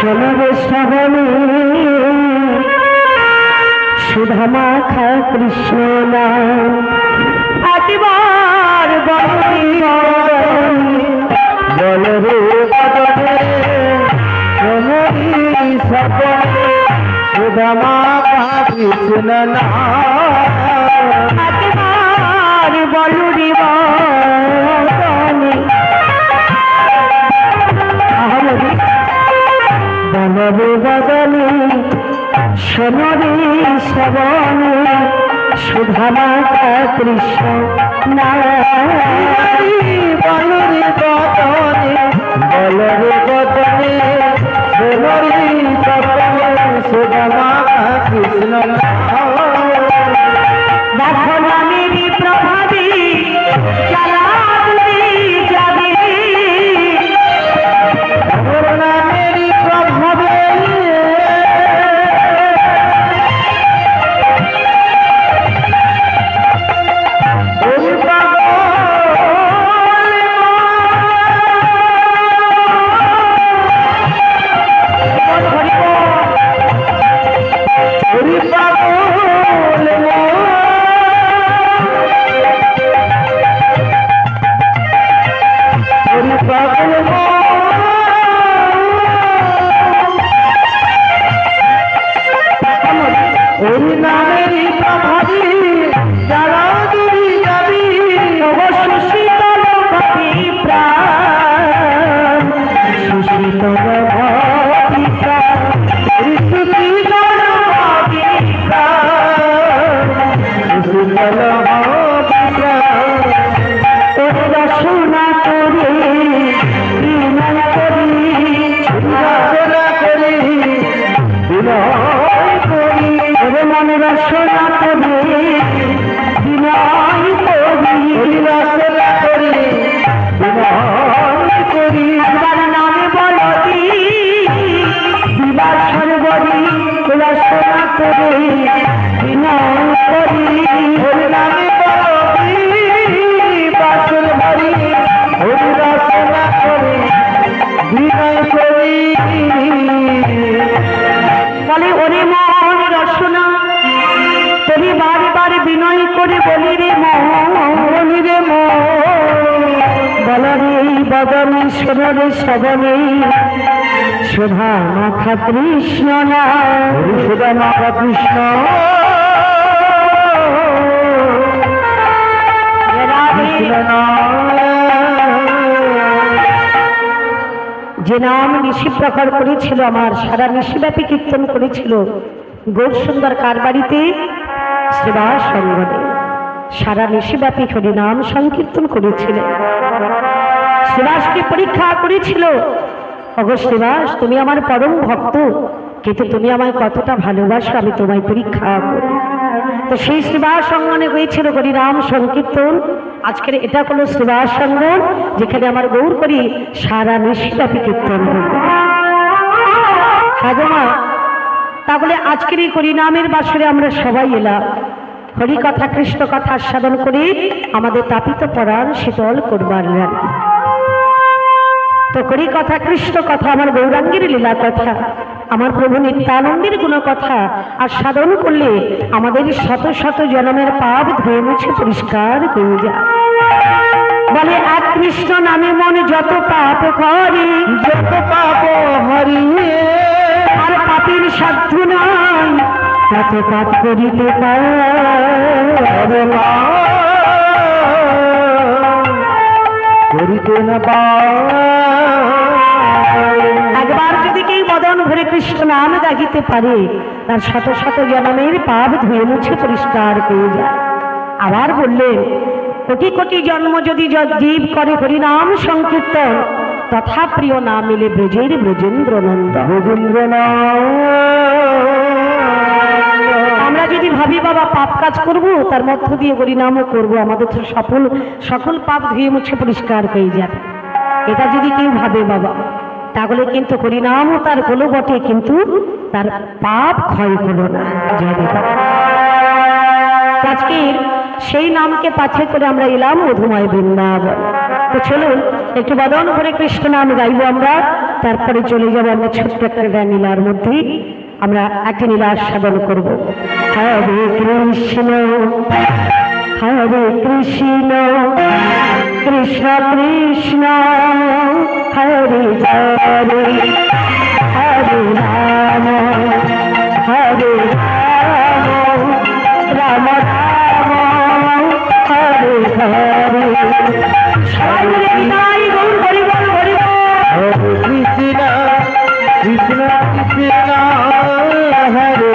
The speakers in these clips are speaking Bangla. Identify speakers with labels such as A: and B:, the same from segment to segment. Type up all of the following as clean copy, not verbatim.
A: শোনবে শ্রাবণী সুধা মাখা কৃষ্ণ নাম একবার বলরে বদনে শ্রাবণী শ্রাবণী সুধা মাখা কৃষ্ণ নাম একবার বলরে বলরে বদনে শোনরে শ্রবণে সুধা মাখা কৃষ্ণ বলরে বদনে শোনরে শ্রবণে সুধা মাখা কৃষ্ণ দেখো নামেরই প্রভাবে জ্বালা যাবে নামেরই প্রভাবে বলে ওরে মন রসনা তুমি বারে বারে বিনয় করে বলি রে বলরে বদনে শোনরে শ্রবণে সুধা মাখা কৃষ্ণ না সুধা মাখা কৃষ্ণ যে নাম ঋষি প্রকার করেছিল আমার সারা ঋষিব্যাপী কীর্তন করেছিল গৌর সুন্দর কার বাড়িতে শ্রীবাস সঙ্গনে সারা ঋষিব্যাপী হরি নাম সংকীর্তন করেছিলেন শ্রীবাসকে পরীক্ষা করেছিল অগো শ্রীবাস তুমি আমার পরম ভক্ত কিন্তু তুমি আমায় কতটা ভালোবাসো আমি তোমায় পরীক্ষা করি তো সেই শ্রীবাস সঙ্গনে হয়েছিল হরি নাম সংকীর্তন আজকের এটা হলো শ্রীবাস সঙ্গন যেখানে আমার গৌর করি সারা ঋষিব্যাপী কীর্তন করবে হাগমা তাহলে আজকের এই হরিনামের বাসরে আমরা সবাই এলাম হরি কথা কৃষ্ণ কথা আস্বাদন করে আমাদের তাপিত পরাণ শীতল করবার লাগে তো হরি কথা কৃষ্ণ কথা আমার গৌরাঙ্গের লীলা কথা আমার প্রভু নিত্যানন্দের গুণ কথা আর সাধন করলে আমাদের শত শত জন্মের পাপ ধুয়ে মুছে পরিষ্কার হয়ে যায় বলে এক কৃষ্ণ নামে মন যত পাপ করে যত পাপ হরিয়ে আর পাপের সাধ্য নাই তত পাপ করিতে পারে করিতে না একবার যদি কেউ বদন ভরে কৃষ্ণ নাম গাহিতে পারে তার শত শত জন্মের পাপ ধুয়ে মুছে পরিষ্কার হয়ে যায় আবার বললেন কোটি কোটি জন্ম যদি জীব করে হরিনাম সংকীর্তন তথা প্রিয় না মিলে ব্রজের ব্রজেন্দ্র নন্দ আমরা যদি ভাবি বাবা পাপ কাজ করব তার মধ্য দিয়ে হরিনামও করব আমাদের তো সকল পাপ ধুয়ে মুছে পরিষ্কার হয়ে যাবে এটা যদি কেউ ভাবে বাবা তাহলে কিন্তু হরিনামও তার হলো বটে কিন্তু তার পাপ ক্ষয় হলো না আজকের সেই নামকে পাথে করে আমরা এলাম মধুময় বৃন্দাবন তো চলুন একটু বদন করে কৃষ্ণ নাম গাইবো আমরা, তারপরে চলে যাবো আমরা ছোট্ট একটা নীলার মধ্যে আমরা একটি নীলা আস্বাদন করবো। হরে কৃষ্ণ হরে কৃষ্ণ কৃষ্ণ কৃষ্ণ হরে হরে হরে রাম হরে রাম রাম রাম হরে হরে। সবাই মিলে বিদায় গৌর হরি বল হরি বল।
B: হরে কৃষ্ণ কৃষ্ণ কৃষ্ণ হরে হরে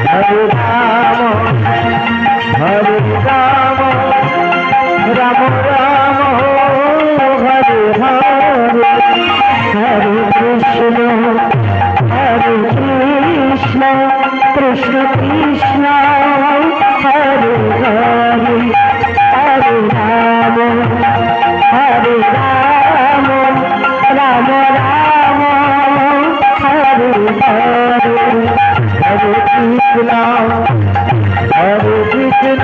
B: হরে রাম হরে রাম রাম রাম হরে হরে।
A: হরে কৃষ্ণ হরে কৃষ্ণ কৃষ্ণ কৃষ্ণ হরে হরে হরে রাম হরে রাম রাম রাম হরে হরে।
B: হরে কৃষ্ণ হরে কৃষ্ণ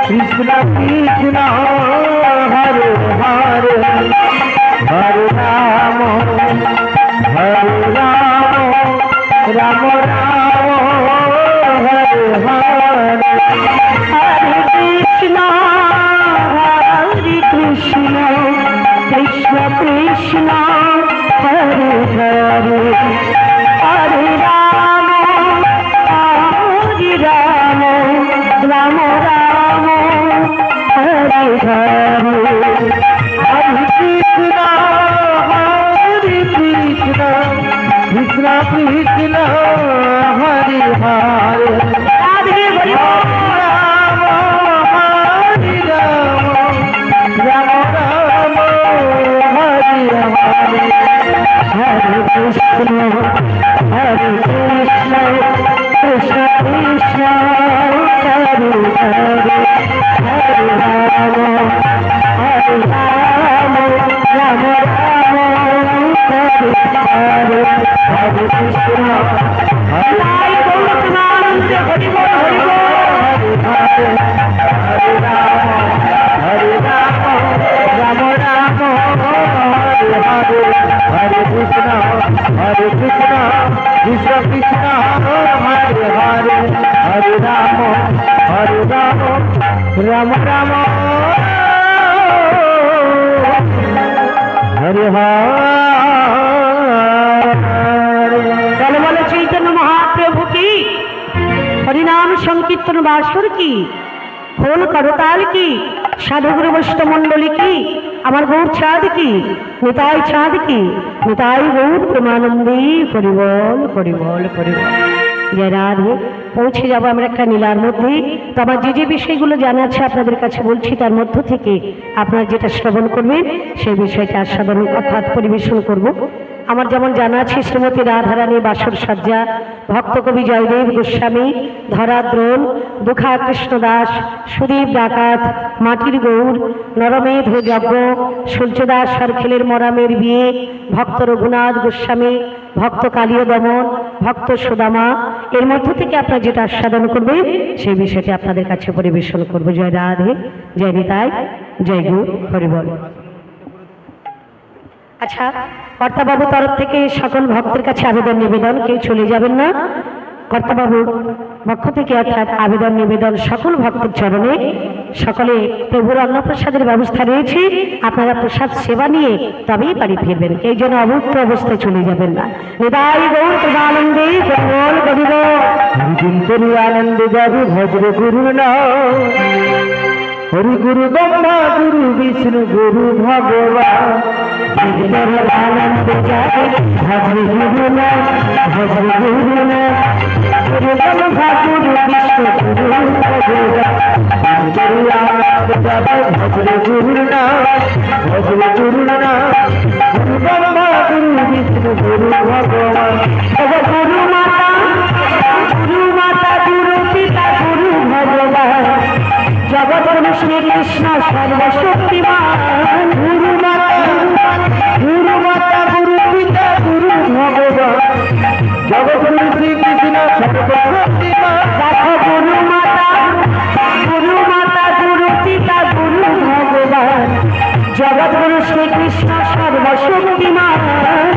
B: কৃষ্ণ কৃষ্ণ হরে হরে হরে রাম হরে রাম রাম রাম হরে হরে।
A: হরে কৃষ্ণ হরে কৃষ্ণ কৃষ্ণ কৃষ্ণ হরে হরে হরে রাম হরে রাম রাম রাম হরে হরে।
B: হরে কৃষ্ণ হরে কৃষ্ণ কৃষ্ণ কৃষ্ণ হরে হরে
A: রাধে হরি বল।
B: রাম হরে রাম রাম রাম হরে হরে।
A: হরে কৃষ্ণ হরে কৃষ্ণ কৃষ্ণ কৃষ্ণ হরে হরে হরে রাম হরে রাম রাম রাম হরে হরে। হরে কৃষ্ণ হরে গৌরবানন্দে হরি বল হরি বল।
B: হরে হরে রাম হরে রাম রাম রাম হরে হরে। হরে কৃষ্ণ কৃষ্ণ কৃষ্ণ হরে হরে হরে রাম রাম রাম হরে হরে।
A: বলে বলে চৈতন্য মহাপ্রভু কি, হরিনাম সংকীর্তন বাসর কি, খোল করতাল কি, সাধুগুরু বৈষ্ণবমণ্ডলী কি, আমার গৌর চাঁদ কি, নিতাই চাঁদ কি, নিতাই গৌর প্রেমানন্দে পরিবল পরিবল পরিবল। জয় রাধে। পৌঁছে যাবো আমরা একটা নীলার মধ্যে। তো আমার যে যে বিষয়গুলো জানা আছে আপনাদের কাছে বলছি, তার মধ্য থেকে আপনারা যেটা শ্রবণ করবেন সেই বিষয়টা আস্বাদন অর্থাৎ পরিবেশন করব। আমার যেমন জানা আছে শ্রীমতী রাধারানী বাসর সজ্জা, ভক্ত কবি জয়দেব গোস্বামী, ধরাদ্রোণ, দুখা কৃষ্ণ দাস, সুদীপ ডাকাত, মাটির গৌর, নরমেধ যজ্ঞ, সূর্যদাস সরখেলের মরামের বিয়ে, ভক্ত রঘুনাথ গোস্বামী, ভক্ত কালীয় দমন, ভক্ত সুদামা, এর মধ্য থেকে আপনারা যেটা আস্বাদন করবেন সেই বিষয়টি আপনাদের কাছে পরিবেশন করব। জয় রাধে, জয় নিতাই, জয় গৌর হরিবল। আচ্ছা, কর্তাবাবু তরফ থেকে সকল ভক্তের কাছে আবেদন নিবেদন, কেউ চলে যাবেন না। কর্তাবাবুর পক্ষ থেকে অর্থাৎ আবেদন নিবেদন সকল ভক্তের চরণে, সকলে প্রভুর অন্নপ্রসাদের ব্যবস্থা রয়েছে, আপনারা প্রসাদ সেবা নিয়ে তবেই বাড়ি ফিরবেন, এই জন্য অভুক্ত অবস্থায় চলে যাবেন না। নিতাই গৌর প্রেমানন্দে গরিবল গরিব।
B: হরিচিন্তনী আনন্দে যাবি ভদ্র গুরু নাম, হরি গুরু ব্রহ্মা গুরু বিষ্ণু গুরু ভগবান।
A: আনন্দ যাবে ভদ্র গুরু না, ভদ্র গুরু না, গুরু ব্রহ্মা গুরু বিষ্ণু গুরু ভগবান।
B: আনন্দ যাবে ভদ্র গুরু নাম, ভদ্র গুরু নাম, গুরু ব্রহ্মা গুরু বিষ্ণু গুরু ভগবান।
A: গুরু মাতা, গুরু মাতা, গুরু পিতা, গুরু ভগবান, জগৎগুরু শ্রীকৃষ্ণ সর্বশক্তিমান।
B: গুরু মাতা, গুরু মাতা, গুরু পিতা, গুরু ভগবান, জগৎগুরু শ্রীকৃষ্ণ সর্বশক্তিমান।
A: দেখো গুরু মাতা, গুরু মাতা, গুরু পিতা, গুরু ভগবান, গুরু শ্রীকৃষ্ণ সর্বশক্তিমান।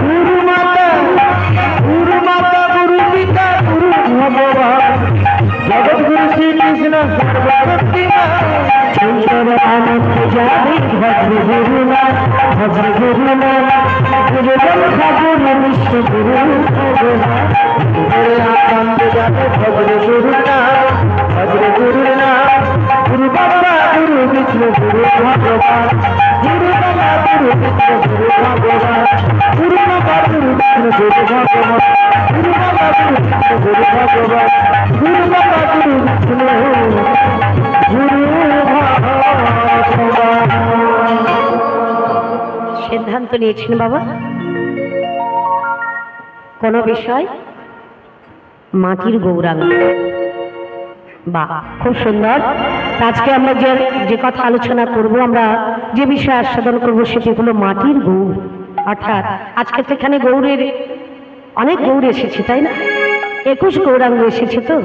B: গুরু মাতা গুরু পিতা গুরু ভগবান জগৎগুরু শ্রীকৃষ্ণ সর্বশক্তিমান।
A: চঞ্চল আনন্দ যাবে ভদ্র গুরুনাথ, ভদ্র গুরুনাথ, গুরু ব্রহ্মা গুরু বিষ্ণু গুরু ভগবান।
B: আনন্দ যাবে ভদ্র গুরুনাথ, ভদ্র গুরুনাথ, গুরু বাবা গুরু বিষ্ণু গুরু ভগবান। গুরু বাবা গুরু বিষ্ণু গুরু ভগবান। গুরু বাবা গুরু বিষ্ণু গুরু ভগবান। গুরু বাবা গুরু বিষ্ণু গুরু ভগবান। গুরু বাবা গুরু বিষ্ণু গুরু ভগবান।
A: সিদ্ধান্ত নিয়েছেন বাবা কোন বিষয়? মাটির গৌরাঙ্গ। বাহ, খুব সুন্দর। আজকে আমরা যে কথা আলোচনা করব, আমরা যে বিষয় আস্বাদন করব সেটি হলো মাটির গৌর। অর্থাৎ আজকে তো এখানে গৌরের অনেক গৌর এসেছে, তাই না? 21 গৌরাঙ্গ এসেছে। তো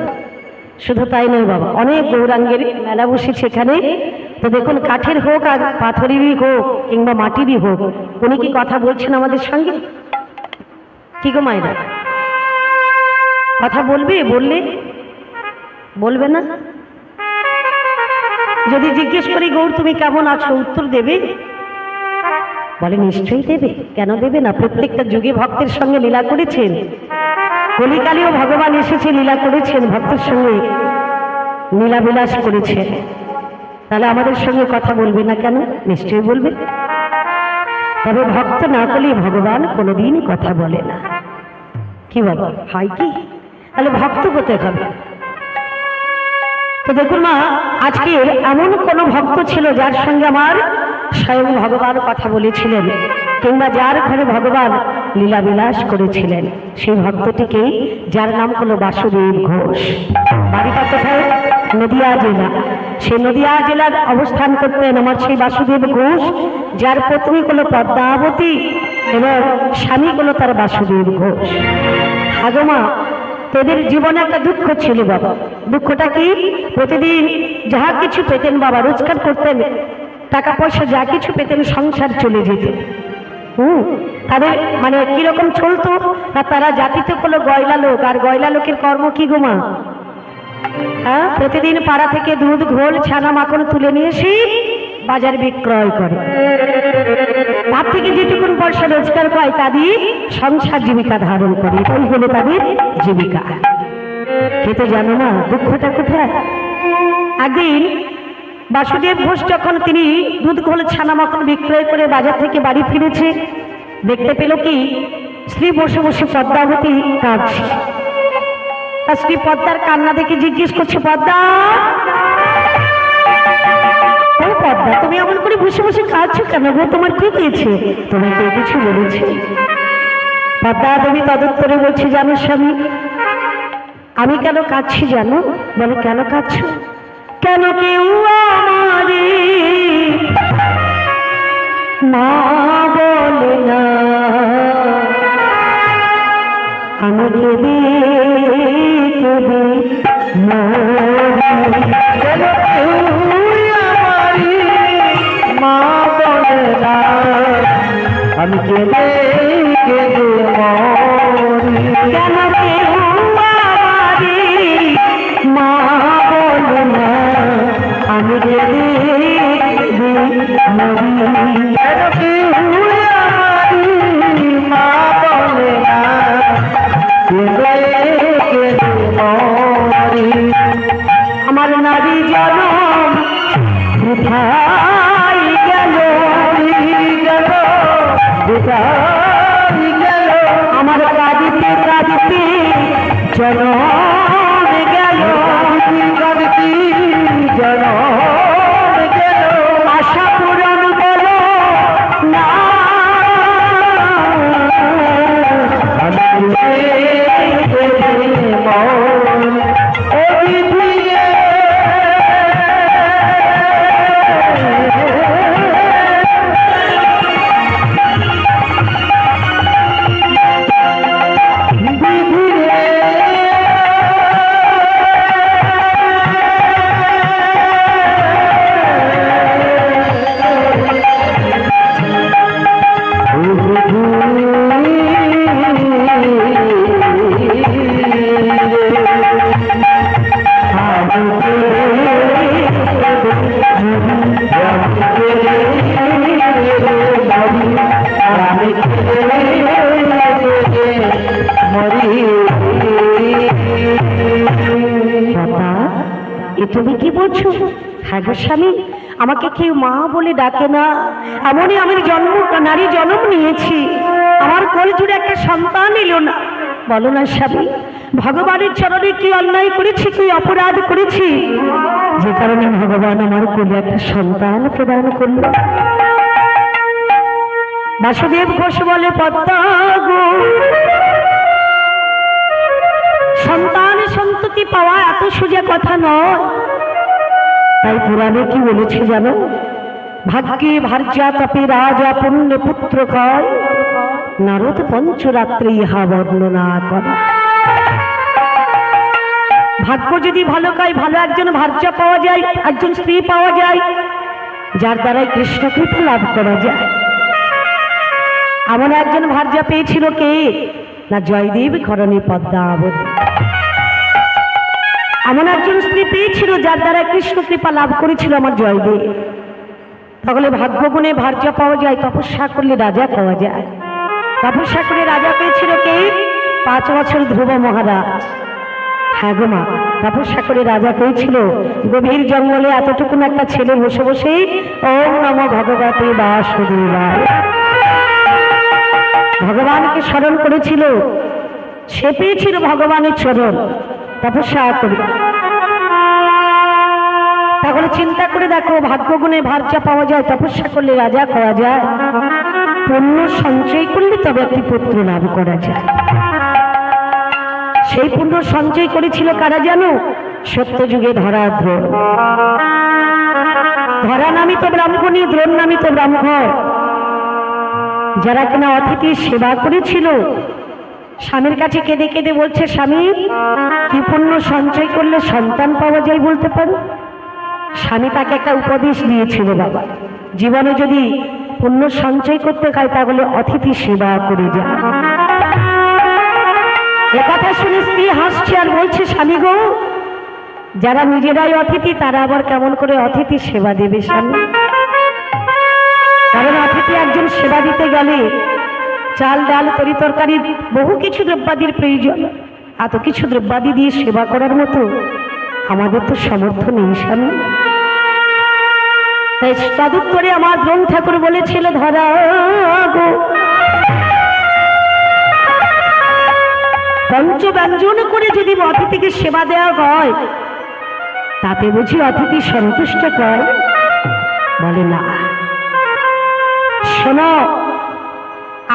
A: শুধু তাই নয় বাবা, অনেক গৌরাঙ্গের মেলা বসেছে এখানে। তো দেখুন, কাঠের হোক আর পাথরেরই হোক কিংবা মাটিরই হোক, উনি কি কথা বলছেন আমাদের সঙ্গে? কি গো মায়েরা, কথা বলবে? বলবে না? যদি জিজ্ঞেস করি গৌর তুমি কেমন আছো, উত্তর দেবে? বলে নিশ্চয়ই দেবে, কেন দেবে না? প্রত্যেকটা যুগে ভক্তের সঙ্গে লীলা করেছেন, কলিকালেও ভগবান এসেছে লীলা করেছেন, ভক্তের সঙ্গে লীলা বিলাস করেছেন। তাহলে আমাদের সঙ্গে কথা বলবে না কেন? নিশ্চয়ই বলবে। তবে ভক্ত না করলে ভগবান কোনোদিন কথা বলে না। কি বাবা, হয় কি? তাহলে ভক্ত কোথায় হবে? তো দেখুন মা, আজকে এমন কোন ভক্ত ছিল যার সঙ্গে আমার স্বয়ং ভগবান কথা বলেছিলেন, কিংবা যার ঘরে ভগবান লীলা বিলাস করেছিলেন, সেই ভক্তটিকে, যার নাম হলো বাসুদেব ঘোষ। বাড়িটা কোথায়? নদিয়া জেলা। সেই নদিয়া জেলার অবস্থান করতেন আমার সেই বাসুদেব ঘোষ, যার পত্নী হলো পদ্মাবতী এবং স্বামী হলো তার বাসুদেব ঘোষ। হাগমা, তোদের জীবনে একটা দুঃখ ছিল বাবা। দুঃখটা কি? প্রতিদিন যাহা কিছু পেতেন বাবা, রোজগার করতেন, টাকা পয়সা যা কিছু পেতেন, সংসার চলে যেত। তাদের মানে কিরকম চলতো? তারা জাতিতে হলো গয়লা লোক, আর গয়লা লোকের কর্ম কি গো মা? হ্যাঁ, প্রতিদিন পাড়া থেকে দুধ, ঘোল, ছানা, মাখন তুলে নিয়ে এসে বাজার বিক্রয় করে। তার থেকে যেটুকুন পয়সা রোজগার পায় তা দিয়ে সংসার জীবিকা ধারণ করে। এটাই হলো তাদের জীবিকা। খেতে জানো না দুঃখটা কোথায়? একদিন বাসুদেব ঘোষ যখন তিনি দুধ, ঘোল, ছানা, মাখন বিক্রয় করে বাজার থেকে বাড়ি ফিরেছে, দেখতে পেল কি স্ত্রী বসে বসে পদ্মাবতী কাঁদছে। তার স্ত্রী পদ্মার কান্না দেখে জিজ্ঞেস করছে, পদ্মা, ও পদ্মা, তুমি এমন করে বসে বসে কাঁদছো কেন গো? তোমার কি হয়েছে? তোমাকে কিছু বলেছে? পদ্মা দেবী তদুত্তরে বলছে, জানো স্বামী, আমি কেন কাঁদছি জানো? বলে কেন কাঁদছো? কেন কেউ আমারে মা বলে না, আমি কেঁদে কেঁদে মরি।
B: কেন কেউ আমারি মা বলে না, আমি কেঁদে কেঁদে মরি।
A: কেন কেউ আমারে মা বলে না, আমি কেঁদে কেঁদে মরি।
B: কেন কেউ আমারি মা বলে না, কেঁদে কেঁদে মরি।
A: হ্যাঁ গো স্বামী, আমাকে কেউ মা বলে ডাকে না, এমনই আমি নারী জন্ম নিয়েছি, আমার কোল জুড়ে একটা সন্তান এলো না। বলো না স্বামী, ভগবানের চরণে কি অন্যায় করেছি, কি অপরাধ করেছি, যে কারণে ভগবান আমার কোলে একটা সন্তান প্রদান করল? বাসুদেব ঘোষ বলে, পদ্মা গো, সন্তান সন্ততি পাওয়া এত সোজা কথা নয়। তাই পুরাণে কি বলেছে জানো? ভাগ্যে ভার্যা তপে রাজা পুণ্যে পুত্র কয়, নারদ পঞ্চরাত্রে ইহা বর্ণনা করে। ভাগ্য যদি ভালো কয়, ভালো একজন ভার্যা পাওয়া যায়, একজন স্ত্রী পাওয়া যায়, যার দ্বারাই কৃষ্ণ কৃপা লাভ করা যায়। এমন একজন ভার্যা পেয়েছিল কে না, জয়দেব ঘরণী পদ্মাবতী। এমন একজন স্ত্রী পেয়েছিল যার দ্বারা কৃষ্ণ কৃপা লাভ করেছিল আমার জয়দেব। তাহলে ভাগ্য গুণে ভার্যা পাওয়া যায়, তপস্যা করলে রাজা পাওয়া যায়। তপস্যা করে রাজা পেয়েছিল কে? 5 বছর ধ্রুব মহারাজ। হ্যাঁ গো মা, তপস্যা করে রাজা পেয়েছিল। গভীর জঙ্গলে এতটুকুন একটা ছেলে বসে বসে ওম নমো ভগবতে বাসুদেবায় ভগবানকে স্মরণ করেছিল। সে পেয়েছিল ভগবানের চরণ তপস্যা করে। তাহলে চিন্তা করে দেখো, ভাগ্য গুণে ভার্যা পাওয়া যায়, তপস্যা করলে রাজা পাওয়া যায়, পুণ্য সঞ্চয় করলে তবে একটি পুত্র লাভ করা যায়। সেই পুণ্য সঞ্চয় করেছিল কারা জানো? সত্যযুগে ধরা দ্রোণ। ধরা নামিত ব্রাহ্মণী, দ্রোণ নামিত ব্রাহ্মণ, যারা কিনা অতিথির সেবা করেছিল। স্বামীর কাছে কেঁদে কেঁদে বলছে, স্বামী কি পুণ্য সঞ্চয় করলে সন্তান পাওয়া যায় বলতে পারো? স্বামী তাকে একটা উপদেশ দিয়েছিল, বাবা জীবনে যদি পুণ্য সঞ্চয় করতে হয় তাহলে অতিথি সেবা করে যায়। একথা শুনে স্ত্রী হাসছে আর বলছে, স্বামী গো, যারা নিজেরাই অতিথি তারা আবার কেমন করে অতিথি সেবা দেবে স্বামী? কারণ অতিথি একজন সেবা দিতে গেলে চাল ডাল তরি তরকারি বহু কিছু দ্রব্যাদির প্রয়োজন। এত কিছু দ্রব্যাদি দিয়ে সেবা করার মতো আমাদের তো সামর্থ্য নেই স্বামী। তাই তদুত্তরে আমার দ্রোণ ঠাকুর বলেছিল, ধরা গো, পঞ্চব্যঞ্জন করে যদি অতিথিকে সেবা দেওয়া হয় তাতে বুঝি অতিথি সন্তুষ্ট করে? বলে না। শোনো,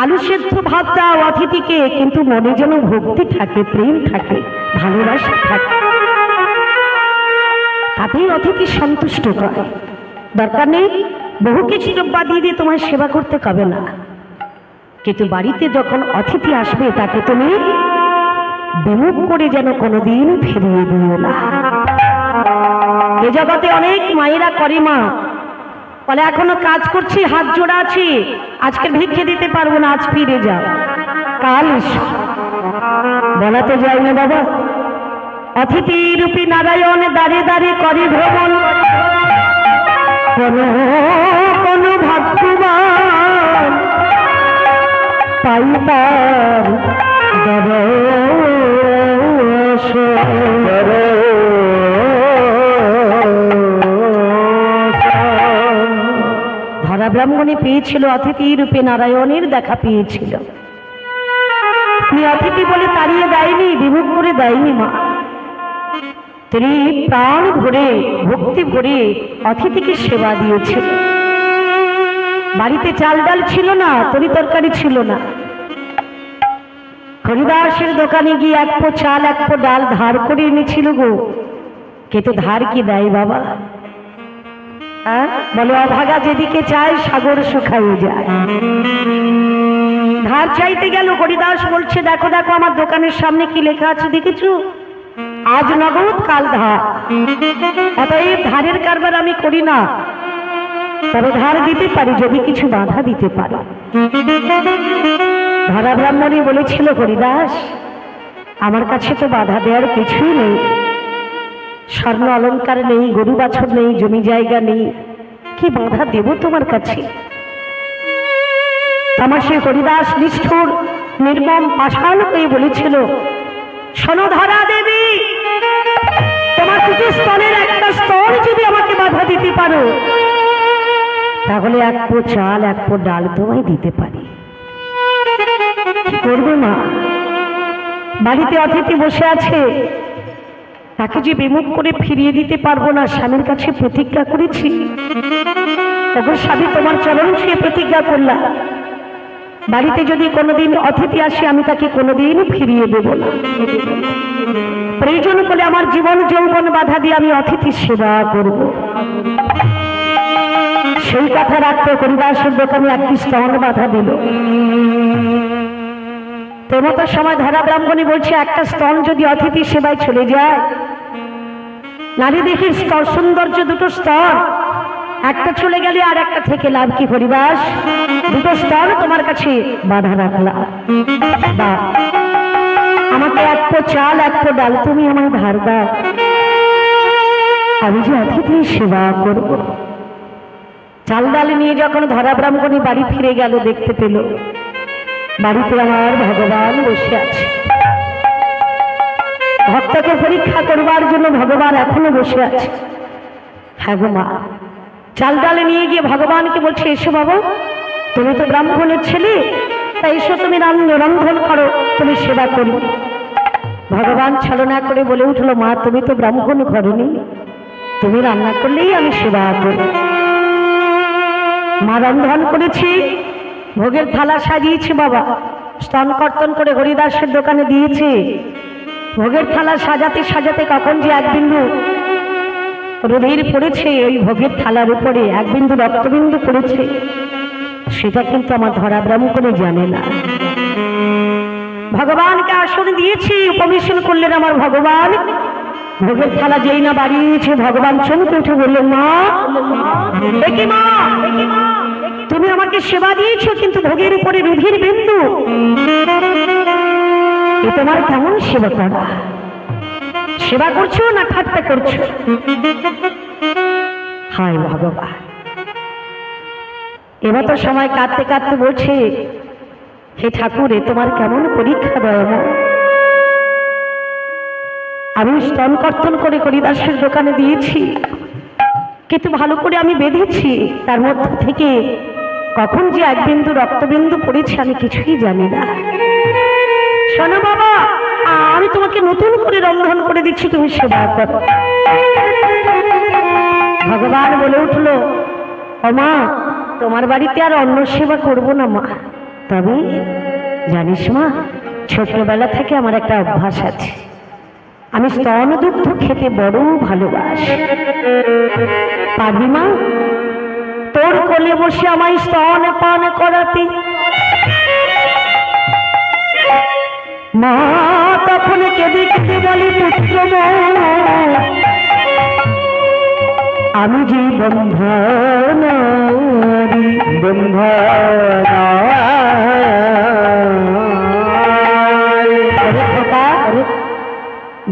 A: আলু সেদ্ধ ভাত দাও অতিথিকে, কিন্তু মনে যেন ভক্তি থাকে, প্রেম থাকে, ভালোবাসা থাকে, তাতেই অতিথি সন্তুষ্ট করে। দরকার নেই বহু কিছু দ্রব্যাদি দিয়ে তোমার সেবা করতে হবে না, কিন্তু বাড়িতে যখন অতিথি আসবে তাকে তুমি বিমুখ করে যেন কোনোদিন ফিরিয়ে দিও না। এ জগতে অনেক মায়েরা করে মা, বলে এখনো কাজ করছি, হাত জোড়া আছি, আজকে ভিক্ষে দিতে পারবো না, আজ ফিরে যাও, কাল এসো। বলা তো যায় না বাবা। অতিথি রূপী নারায়ণ দাঁড়ে দাঁড়ে করে ভ্রমণ, কোন কোন ভাগ্যবান পাই তার ধরা ব্রাহ্মণী পেয়েছিল, অতিথি রূপে নারায়ণের দেখা পেয়েছিল। তিনি অতিথি বলে তাড়িয়ে দেয়নি, বিমুখ করে দেয়নি মা। তিনি প্রাণ ভরে ভক্তি ভরে অতিথিকে সেবা দিয়েছিল। বাড়িতে চাল ডাল ছিল না, তরি তরকারি ছিল না। হরিদাসের দোকানে গিয়ে 1 পো চাল 1 পো ডাল ধার করে এনেছিল গো। কিন্তু ধার কি দেয় বাবা? বলে অভাগা যেদিকে চায় সাগর শুকাইয়ে যায়। ধার চাইতে গেল, হরিদাস বলছে, দেখো দেখো আমার দোকানের সামনে কি লেখা আছে দেখেছো? আজ নগদ কাল ধার। অতএব ধারের কারবার আমি করি না, তবে ধার দিতে পারি যদি কিছু বাধা দিতে পারি। ধরা ব্রাহ্মণী বলেছিল, হরিদাস আমার কাছে তো বাধা দেওয়ার কিছুই নেই, স্বর্ণ অলঙ্কার নেই, গরু বাছর নেই, জমি জায়গা নেই, কি বাধা দেব তোমার কাছে? আমার সে হরিদাস নিষ্ঠুর নির্মম পাষাণ হয়ে বলেছিল, শোনো ধরা দেবী, তোমার দুটো স্তনের একটা স্তর যদি আমাকে বাধা দিতে পারো, তাহলে এক পো চাল এক পো ডাল তোমায় দিতে পারি। কি করবে মা? বাড়িতে অতিথি বসে আছে, তাকে যে বিমুখ করে ফিরিয়ে দিতে পারবো না, স্বামীর কাছে প্রতিজ্ঞা করেছি। তখন স্বামী তোমার চরণ ছুঁয়ে প্রতিজ্ঞা করলাম, বাড়িতে যদি কোনোদিন অতিথি আসে আমি তাকে কোনোদিন ফিরিয়ে দেব না। প্রয়োজন করলে আমার জীবন যৌবন বাধা দিয়ে আমি অতিথির সেবা করব। সেই কথা রাখতে হরিদাসের দোকানে একটি স্তন বাধা দিল। তেমতো সময় ধরা ব্রাহ্মণী বলছে, একটা স্তন যদি অতিথি সেবায় চলে যায়, নারী দেখির স্তর সৌন্দর্য দুটো স্তর, একটা চলে গেলে আর একটা থেকে লাভ কি হরিদাস? দুটো স্তর তোমার কাছে বাধা রাখলাম, আমাকে এক পো চাল এক পো ডাল তুমি আমায় ধার দাও, আমি যে অতিথি সেবা করব। চাল ডাল নিয়ে যখন ধরা ব্রাহ্মণী বাড়ি ফিরে গেল, দেখতে পেল বাড়িতে আমার ভগবান বসে আছে। ভক্তকে পরীক্ষা করবার জন্য ভগবান এখনো বসে আছে। হ্যাঁ গো মা, চাল ডাল নিয়ে গিয়ে ভগবানকে বলছে, এসো বাবা, তুমি তো ব্রাহ্মণের ছেলে, তাই এসো তুমি রন্ধন করো, তুমি সেবা করবে। ভগবান ছলনা করে বলে উঠলো, মা তুমি তো ব্রাহ্মণ করনি, তুমি রান্না করলেই আমি সেবা করব। মা রন্ধন করেছি, ভোগের থালা সাজিয়েছে বাবা, স্তন কর্তন করে হরিদাসের দোকানে দিয়েছে। ভোগের থালা সাজাতে সাজাতে কখন যে এক বিন্দু রুধির পড়েছে ওই ভোগের থালার উপরে, এক বিন্দু রক্তবিন্দু পড়েছে, সেটা কিন্তু আমার ধরা ব্রাহ্মণে জানে না। ভগবানকে আসন দিয়েছি, উপবেশন করলেন আমার ভগবান। ভোগের থালা যেই না বাড়িয়েছে, ভগবান চমকে উঠে বললেন, মা দেখি মা, তুমি আমাকে সেবা দিয়েছো, কিন্তু ভোগের উপরে রুধির বিন্দু, এ তোমার কেমন সেবা করা? সেবা করছো না ঠাট্টা করছো? হায় ভগবান। এবার তো সময় কাঁদতে কাঁদতে বলছে, হে ঠাকুর, এ তোমার কেমন পরীক্ষা দয়াময়। আমি স্তন কর্তন করে হরিদাসের দোকানে দিয়েছি, কিন্তু ভালো করে আমি বেঁধেছি, তার মধ্যে থেকে কখন যে এক বিন্দু রক্তবিন্দু পড়েছে আমি কিছুই জানি না। শোনো বাবা, আমি তোমাকে নতুন করে রন্ধন করে দিচ্ছি, তুমি সেবা করো। ভগবান বলে উঠলো, ও মা, তোমার বাড়িতে আর অন্ন সেবা করবো না মা, তবে জানিস মা, ছোটবেলা থেকে আমার একটা অভ্যাস আছে, আমি স্তন দুগ্ধ খেতে বড় ভালোবাসি। পারবি মা তোর কোলে বসে আমায় স্তন পান করাতে? মা তখন কেঁদে কেঁদে বলি, পুত্র আমি যে বন্ধনারি,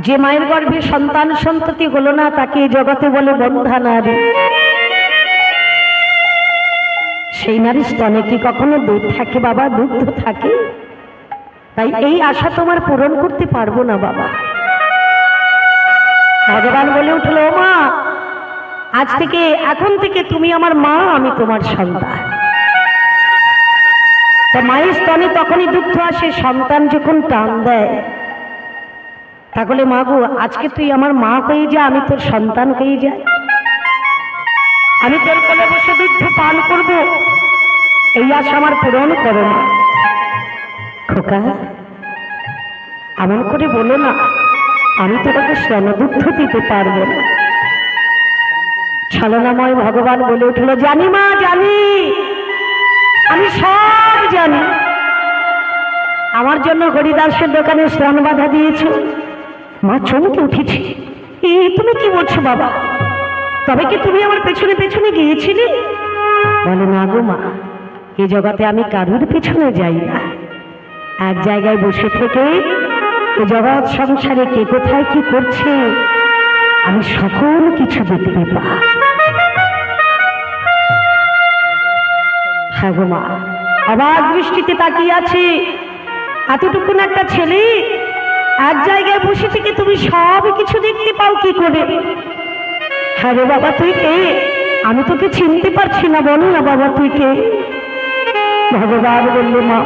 A: যে মায়ের গর্ভে সন্তান সন্ততি হলো না, তাকে এই জগতে বলে বন্ধা নারী। সেই নারী স্তনে কি কখনো দুধ থাকে বাবা? দুগ্ধ থাকে? তাই এই আশা তোমার পূরণ করতে পারবো না বাবা। ভগবান বলে উঠলো, মা আজ থেকে, এখন থেকে তুমি আমার মা, আমি তোমার সন্তান। তা মায়ের স্তনে তখনই দুগ্ধ আসে, সন্তান যখন টান দেয়। তাহলে মা গো, আজকে তুই আমার মা হয়ে যা, আমি তোর সন্তান হয়ে যাই, আমি তোর কোলে বসে দুগ্ধ পান করব, এই আশা আমার পূরণ করো না। খোকা এমন করে বলো না, আমি তোমাকে স্তনদুগ্ধ দিতে পারবো না। ছলনাময় ভগবান বলে উঠলো, জানি মা জানি, আমি সব জানি। আমার জন্য হরিদাসের দোকানে স্তন বাধা দিয়েছ। মা চমকে উঠেছি, তুমি কি বলছো বাবা? তবে কি তুমি আমার পেছনে পেছনে গিয়েছিলে? বলে, না গো মা, এ জগতে আমি কারুর পেছনে যাই না। এক জায়গায় বসে থেকে এ জগৎ সংসারে কে কোথায় কি করছে আমি সকল কিছু দেখতে পাই। হ্যাঁ গো মা, অবাক দৃষ্টিতে তাকিয়ে আছে। এতটুকুন একটা ছেলে এক জায়গায় বসে থেকে তুমি সব কিছু দেখতে পাও কি করে? হ্যাঁ রে বাবা, তুই কে? আমি তোকে চিনতে পারছি না, বল না বাবা তুই কে? ভগবান বলল, মা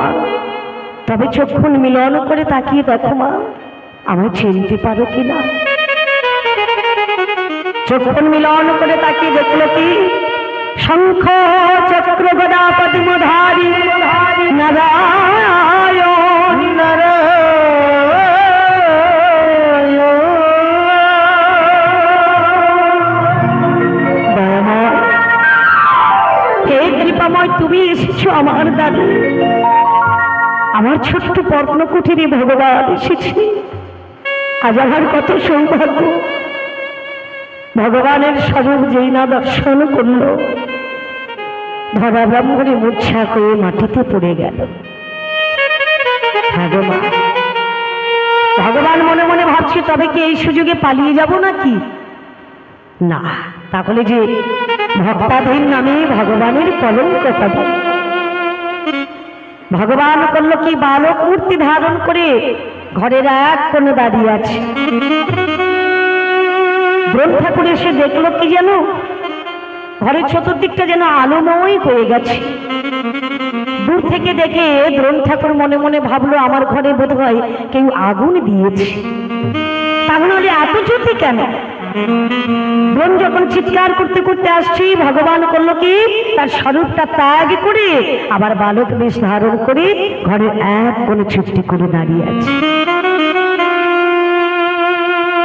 A: তবে চক্ষু মিলন করে তাকিয়ে দেখো মা, আমায় চিনতে পারো কিনা। চক্ষু মিলন করে তাকিয়ে দেখলো কি, শঙ্খ চক্র গদা পদ্মধারী নারায়ণ নারায়ণ। হে কৃপাময়, তুমি এসেছো আমার দাদা, আমার ছোট্ট পর্ণকুঠিরে ভগবান এসেছে। আজ আমার কত সৌভাগ্য, ভগবানের স্বরূপ যেই না দর্শন করল, ধরা ব্রাহ্মণে মূর্ছা হয়ে মাটিতে পড়ে গেল। ভগবান মনে মনে ভাবছে, তবে কি এই সুযোগে পালিয়ে যাব নাকি? না, তাহলে যে ভক্তাধীন নামে ভগবানের কলঙ্ক হবে। ভগবান করলো কি, বালক মূর্তি ধারণ করে ঘরের এক কোণে দাঁড়িয়ে আছে। দ্রোণ ঠাকুর এসে দেখলো কি যেন ঘরের চতুর্দিকটা যেন আলোময় হয়ে গেছে। দূর থেকে দেখে দ্রোণ ঠাকুর মনে মনে ভাবলো, আমার ঘরে বোধহয় কেউ আগুন দিয়েছে, তাহলে এত জ্যোতি কেন? দ্রোণ যখন চিৎকার করতে করতে আসছি, ভগবান করলো কি, তার স্বরূপটা ত্যাগ করে আবার বালক বেশ ধারণ করে ঘরের এক কোণে চুপটি করে দাঁড়িয়ে আছে।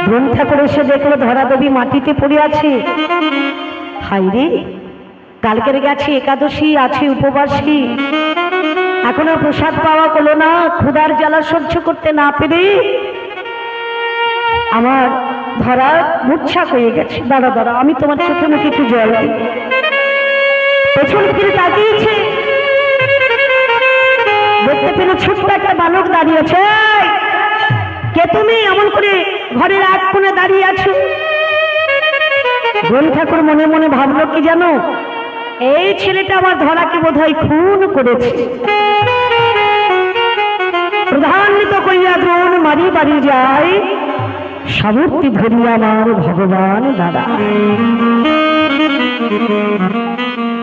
A: দ্রোণ ঠাকুর এসে দেখলো ধরা দেবী মাটিতে পড়ে আছে। হাই রে, কালকের গেছে একাদশী, আছে উপবাসী, এখনো প্রসাদ পাওয়া হলো না। ক্ষুধার জ্বালা সহ্য করতে না পেরে আমার ধরা মূর্ছা হয়ে গেছে। দাঁড়া দাঁড়া, আমি তোমার চোখে মুখে একটু জল দিই। পেছন ফিরে তাকিয়েছে, দেখতে পেল ছোট্ট একটা বালক দাঁড়িয়ে আছে। কে তুমি? এমন করে ঘরের এক কোণে দাঁড়িয়ে আছো। দ্রোণ ঠাকুর মনে মনে ভাবলো কি জানো, এই ছেলেটা আমার ধরাকে বোধহয় খুন করেছে। প্রধান্বিত করিয়া দ্রোণ মারি বাড়ি যায়, সামর্থ্য ধরিয়া আমার ভগবান দাদা।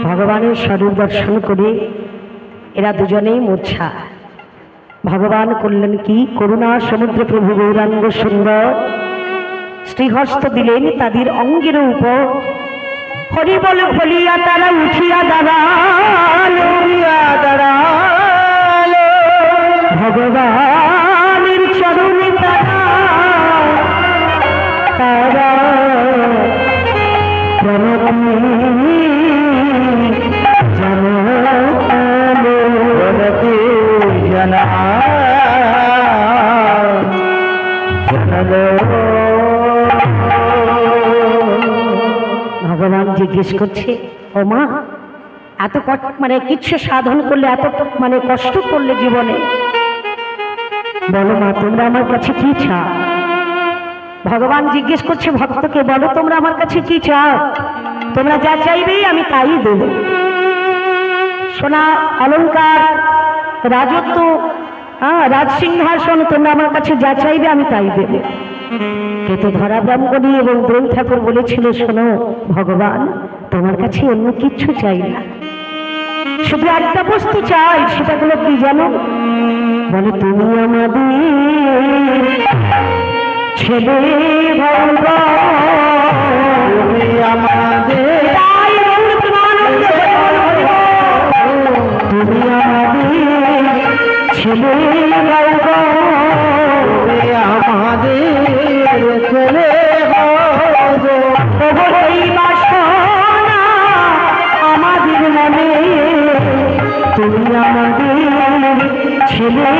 A: ভগবানের স্বরূপ দর্শন করে এরা দুজনেই মূর্ছা। ভগবান করলেন কি, করুণা সমুদ্র প্রভু গৌরাঙ্গ সুন্দর শ্রীহস্ত দিলেন তাদের অঙ্গের উপর। হরি বল বলিয়া তারা উঠিয়া দাঁড়ালো, ভগবানের চরণে তারা তারা প্রণতি ভগবান জিজ্ঞেস করছে, ও মা, এত মানে কিছু সাধন করলে, এত মানে কষ্ট করলে জীবনে, বলো মা তোমরা আমার কাছে কি চাও? ভগবান জিজ্ঞেস করছে ভক্তকে, বলো তোমরা আমার কাছে কি চাও? তোমরা যা চাইবে আমি তাই দেব। সোনা অলংকার, রাজত্ব, রাজসিংহাসন, তোমরা আমার কাছে যা চাইবে আমি তাই দেব। কিন্তু ধরা ব্রাহ্মণী এবং দ্রোণ ঠাকুর বলেছিল, শোনো ভগবান, তোমার কাছে অন্য কিচ্ছু চাই না, শুধু একটা বস্তু চাই। সেটা হলো কি জানো? বলে তুমি আমাদের ছেলে তুমি আমাদের, তুমি আমাদের ছেলে আমাদের ছেলে আমাদের মনে, তুমি আমাদের ছেলে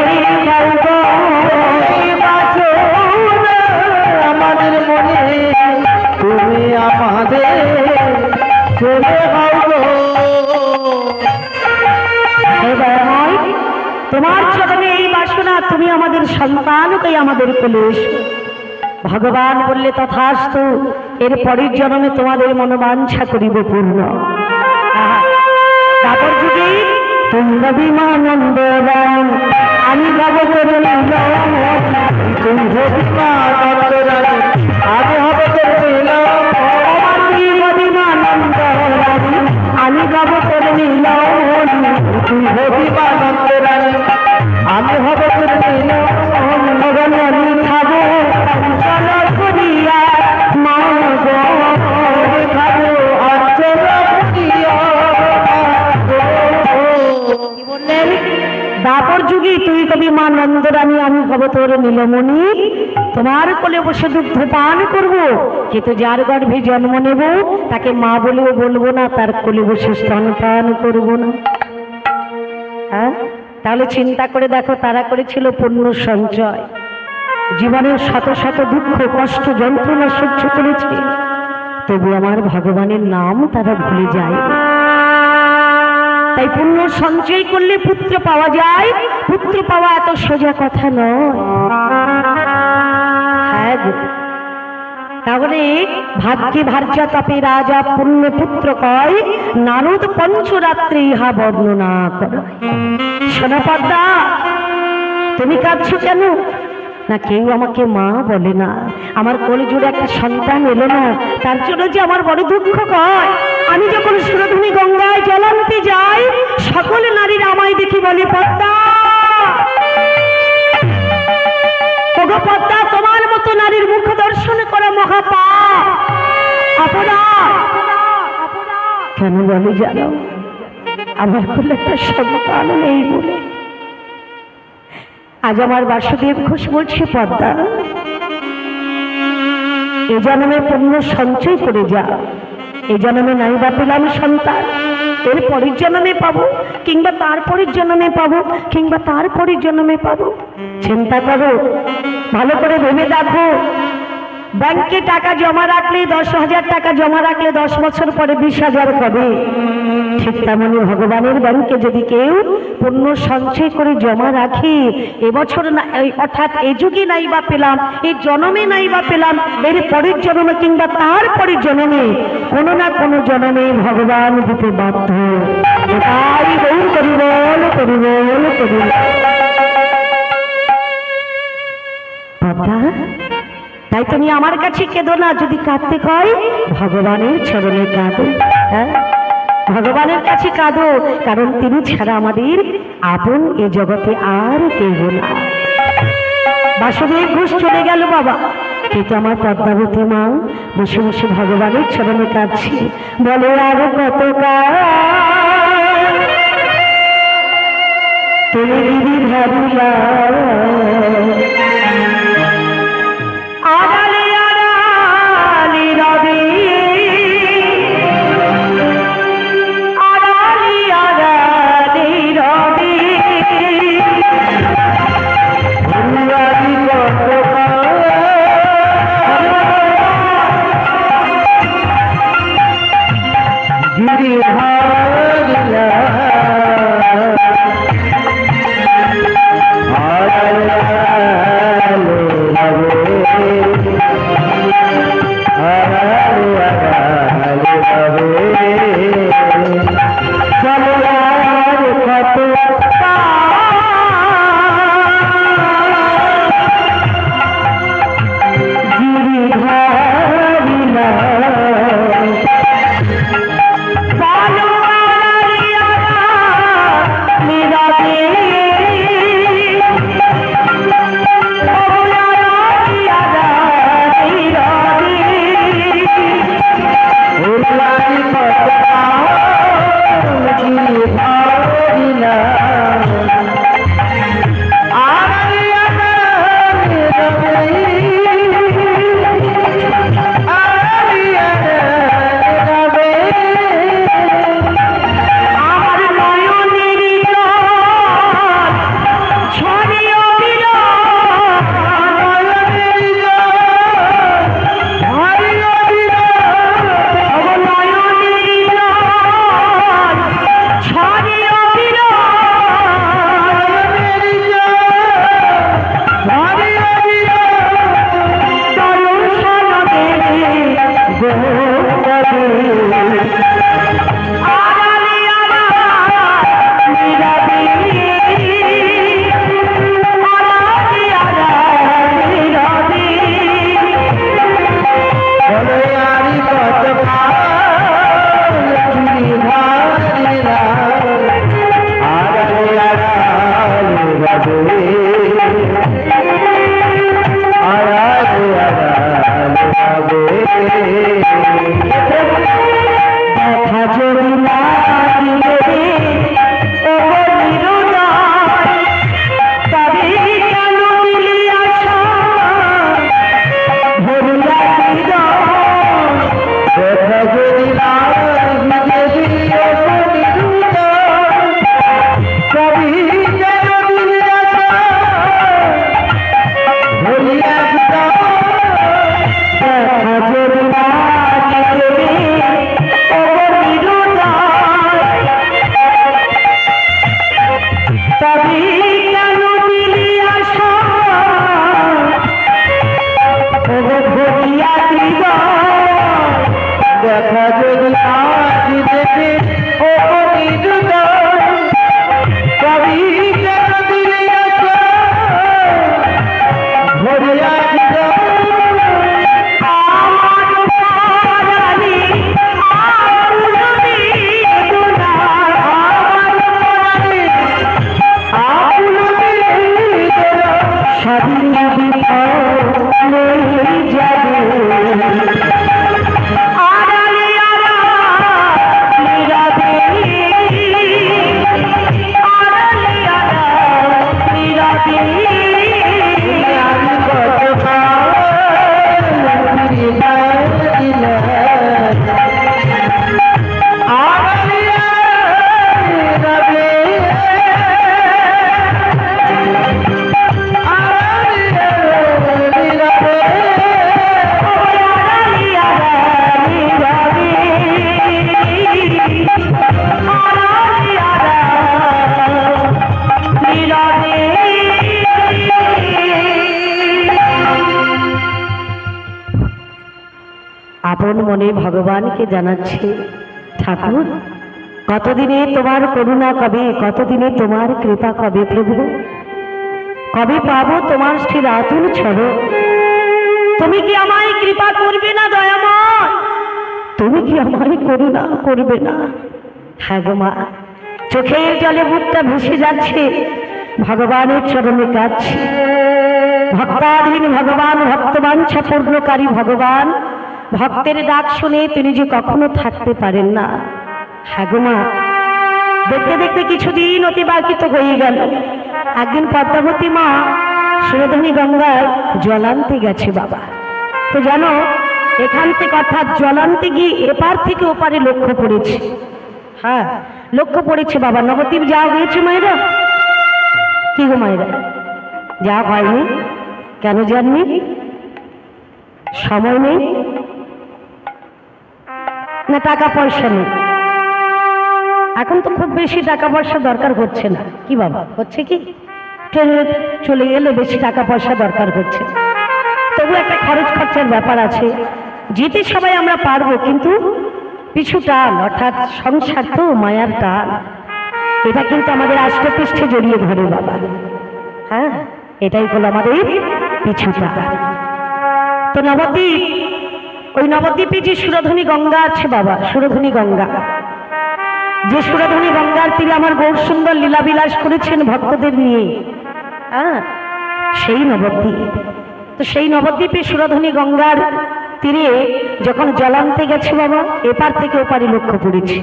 A: আমাদের মনে, তুমি আমাদের ছেলে তোমার চরণে এই বাসনা, তুমি আমাদের সন্তানকে আমাদের কোলে এসো। ভগবান বললে তথাস্তু, এর পরের জন্মে তোমাদের মনোবাঞ্ছা করিব পূর্ণ। তারপর যদি তোমরা বিমানন্দ আমি গাব তোর নীলমণি
B: তুই হবি মা নন্দরানী আমি হব তোর নীলমণি
A: আমি গাব তোর নীলমণি
B: তুই হবি মা নন্দরানী আমি হব তোর নীলমণি
A: আমি খাবো চল করিয়া মা গো
B: আমি খাবো অঞ্চল পুরিয়া
A: কি বললেন? দাপর যুগে তুই কবি মা নন্দরানী আমি হব তোর নীলমণি তোমার কোলে বসে দুগ্ধ পান করবো কিন্তু যার গর্ভে জন্ম নেব তাকে মা বলেও বলবো না, তার কোলে বসে স্তন পান করবো না। হ্যাঁ, তাহলে চিন্তা করে দেখো, তারা করেছিল পুণ্য সঞ্চয়, জীবনের শত শত দুঃখ কষ্ট যন্ত্রণা সহ্য করেছে, তবু আমার ভগবানের নাম তারা ভুলে যায়। তাই পুণ্য সঞ্চয় করলে পুত্র পাওয়া যায়, পুত্র পাওয়া এত সোজা কথা নয়। হ্যাঁ গো, তাহলে ভাগ্যে ভার্যা তপে রাজা পুণ্য পুত্র কয়, নারদ পঞ্চরাত্রে ইহা বর্ণনা করে। শোনো পদ্মা, তুমি কাঁদছো কেন? না কেউ আমাকে মা বলে না, আমার কোলে জুড়ে একটা সন্তান এলো না, তার জন্য যে আমার বড় দুঃখ হয়। আমি যখন সুরধুনী গঙ্গায় জল আনতে যাই, সকল নারীরা আমায় দেখি বলে, পদ্মা ওগো পদ্মা, তোমার মতো নারীর মুখ দর্শন করা মহাপাপ, অপরাধ। কেন বলে জানো? আমার কোলে একটা সন্তান নেই বলে। আজ আমার বাসুদেব ঘোষ বলছে, পদ্মা এ জন্মে পুণ্য সঞ্চয় করে যা, এ জন্মে নাই বা পেলাম সন্তান, এর পরের জন্মে পাবো, কিংবা তারপরের জন্মে পাবো, কিংবা তারপরের জন্মে পাবো। চিন্তা করো, ভালো করে ভেবে দেখো। ব্যাংকে টাকা জমা রাখলে 10,000 টাকা জমা রাখলে 10 বছর পরে 20,000 হবে। ঠিক তেমনি ভগবানের ব্যাংকে যদি কেউ পুণ্য সঞ্চয় করে জমা রাখে, এবছর না অর্থাৎ এ যুগে নাই বা পেলাম, এই জন্মে নাই বা পেলাম, এর পরের জন্মে কিংবা তার পরের জন্মে কোনো না কোনো জন্মে ভগবান দিতে বাধ্য। তাই গৌর করি বল, করি বল, করি বল। তাই তুমি আমার কাছে কেঁদো না, যদি কাঁদতে কয় ভগবানের চরণে কাঁদো। হ্যাঁ, ভগবানের কাছে কাঁদো, কারণ তিনি ছাড়া আমাদের আপন এ জগতে আর কেউ না। বাসুদেব ঘোষ চলে গেল বাবা, কিন্তু আমার পদ্মাবতী মা বসে বসে ভগবানের চরণে কাঁদছে, বলে আর কতকাল তুমি দিদি ভাবিলা, আড়ালে আড়ালে রবে, আড়ালে আড়ালে রবে,
B: ভুলিয়ারি কতকাল গিরি হারিলা আড়ালে সবই যেন দিলিয়াছ ভরে আজ
A: আমার পরাণে আকুলনি দোলা, সবই বিফলে যাবে। আড়ালে আড়াল নীরবে, আড়ালে আড়াল নীরবে,
B: আমি কতবার বিদায় দিলাম আড়ালিয়া রবে আড়ালিয়া রবে
A: আড়ালে আড়াল নীরবে, আড়ালে আড়াল নীরবে। আপন মনে ভগবানকে জানাচ্ছে, ঠাকুর কতদিনে তোমার করুণা কবে, কতদিনে তোমার কৃপা কবে প্রভু, কবে পাবো তোমার স্থির আতুল ছড়ো। তুমি কি আমায় কৃপা করবে না দয়াময়, তুমি কি আমায় করুণা করবে না? হ্যাঁ গো মা, চোখের জলে বুকটা ভেসে যাচ্ছে, ভগবানের চরণে কাঁদছি। ভক্তাধীন ভগবান, ভক্তবাঞ্ছা পূর্ণকারী ভগবান, ভক্তের ডাক শুনে তিনি যে কখনো থাকতে পারেন না। হ্যাঁ গো মা, দেখতে দেখতে কিছুদিন অতিবাহিত হয়ে গেল। একদিন পদ্মাবতী মা সুরধনী গঙ্গায় জল আনতে গেছে বাবা। তো জানো, এখান থেকে অর্থাৎ জল আনতে গিয়ে এপার থেকে ওপারে লক্ষ্য পড়েছে। হ্যাঁ, লক্ষ্য পড়েছে বাবা। নবদ্বীপ যাওয়া হয়েছে মায়েরা? কি গো মায়েরা, যাওয়া হয়নি? কেন যাননি? সময় নেই না টাকা পয়সা নেই? এখন তো খুব বেশি টাকা পয়সা দরকার হচ্ছে না, কি বাবা হচ্ছে কি? ট্রেনে চলে গেলে বেশি টাকা পয়সা দরকার হচ্ছে, তবু একটা খরচ খরচার ব্যাপার আছে। যেতে সবাই আমরা পারবো, কিন্তু পিছু টান অর্থাৎ সংসার তো মায়ার টান, এটা কিন্তু আমাদের আষ্টেপৃষ্ঠে জড়িয়ে ধরে বাবা। হ্যাঁ, এটাই হলো আমাদের পিছু টান। তো নবদ্বীপ, ওই নবদ্বীপে যে সুরধনী গঙ্গা আছে বাবা, সুরধনী গঙ্গা, যে সুরধনী গঙ্গার তীরে আমার গৌর সুন্দর লীলাবিলাস করেছেন ভক্তদের নিয়ে, হ্যাঁ সেই নবদ্বীপ। তো সেই নবদ্বীপে সুরধনী গঙ্গার তীরে যখন জল আনতে গেছে বাবা, এপার থেকে ওপারে লক্ষ্য পড়েছে।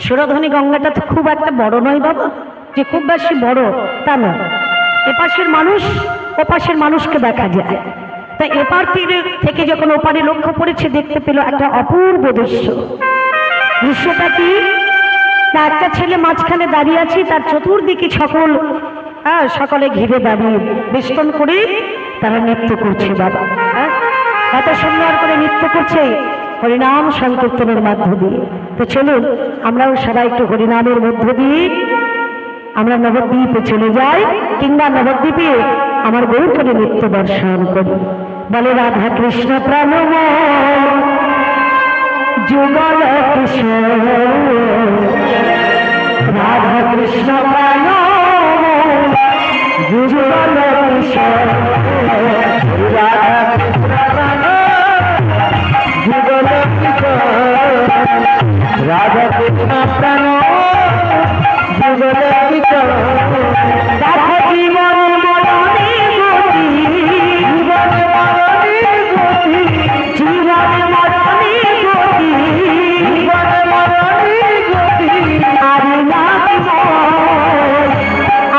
A: সুরধনী গঙ্গাটা তো খুব একটা বড় নয় বাবা, যে খুব বেশি বড় তা নয়। এপাশের মানুষ ওপাশের মানুষকে দেখা যায়। তাই এপার তীরে থেকে যখন ওপারে লক্ষ্য পড়েছে, দেখতে পেল একটা অপূর্ব দৃশ্য। দৃশ্যটা কি না, একটা ছেলে মাঝখানে দাঁড়িয়ে আছে, তার চতুর্দিকে সকলে ঘিরে দাঁড়িয়ে বেষ্টন করে তারা নৃত্য করছে বাবা। হ্যাঁ, এত সুন্দর করে নৃত্য করছে হরিনাম সংকীর্তনের মধ্য দিয়ে। তো চলুন আমরাও সবাই একটু হরিনামের মধ্য দিয়ে আমরা নবদ্বীপে চলে যাই, কিংবা নবদ্বীপে আমার গৌর করে নৃত্য দর্শন করি। বলে রাধা কৃষ্ণ প্রাণময় যুগল কিশোর, রাধা কৃষ্ণ প্রাণময় যুগল কিশোর,
B: রাধা কৃষ্ণ প্রাণ যুগল কিশোর, রাধা কৃষ্ণ প্রাণ যুগল কিশোর।
A: দেখো জীবন মরণে গতি,
B: জীবন মরণে গতি,
A: জীবন মরণে গতি,
B: জীবন মরণে গতি,
A: আরে না জীবন,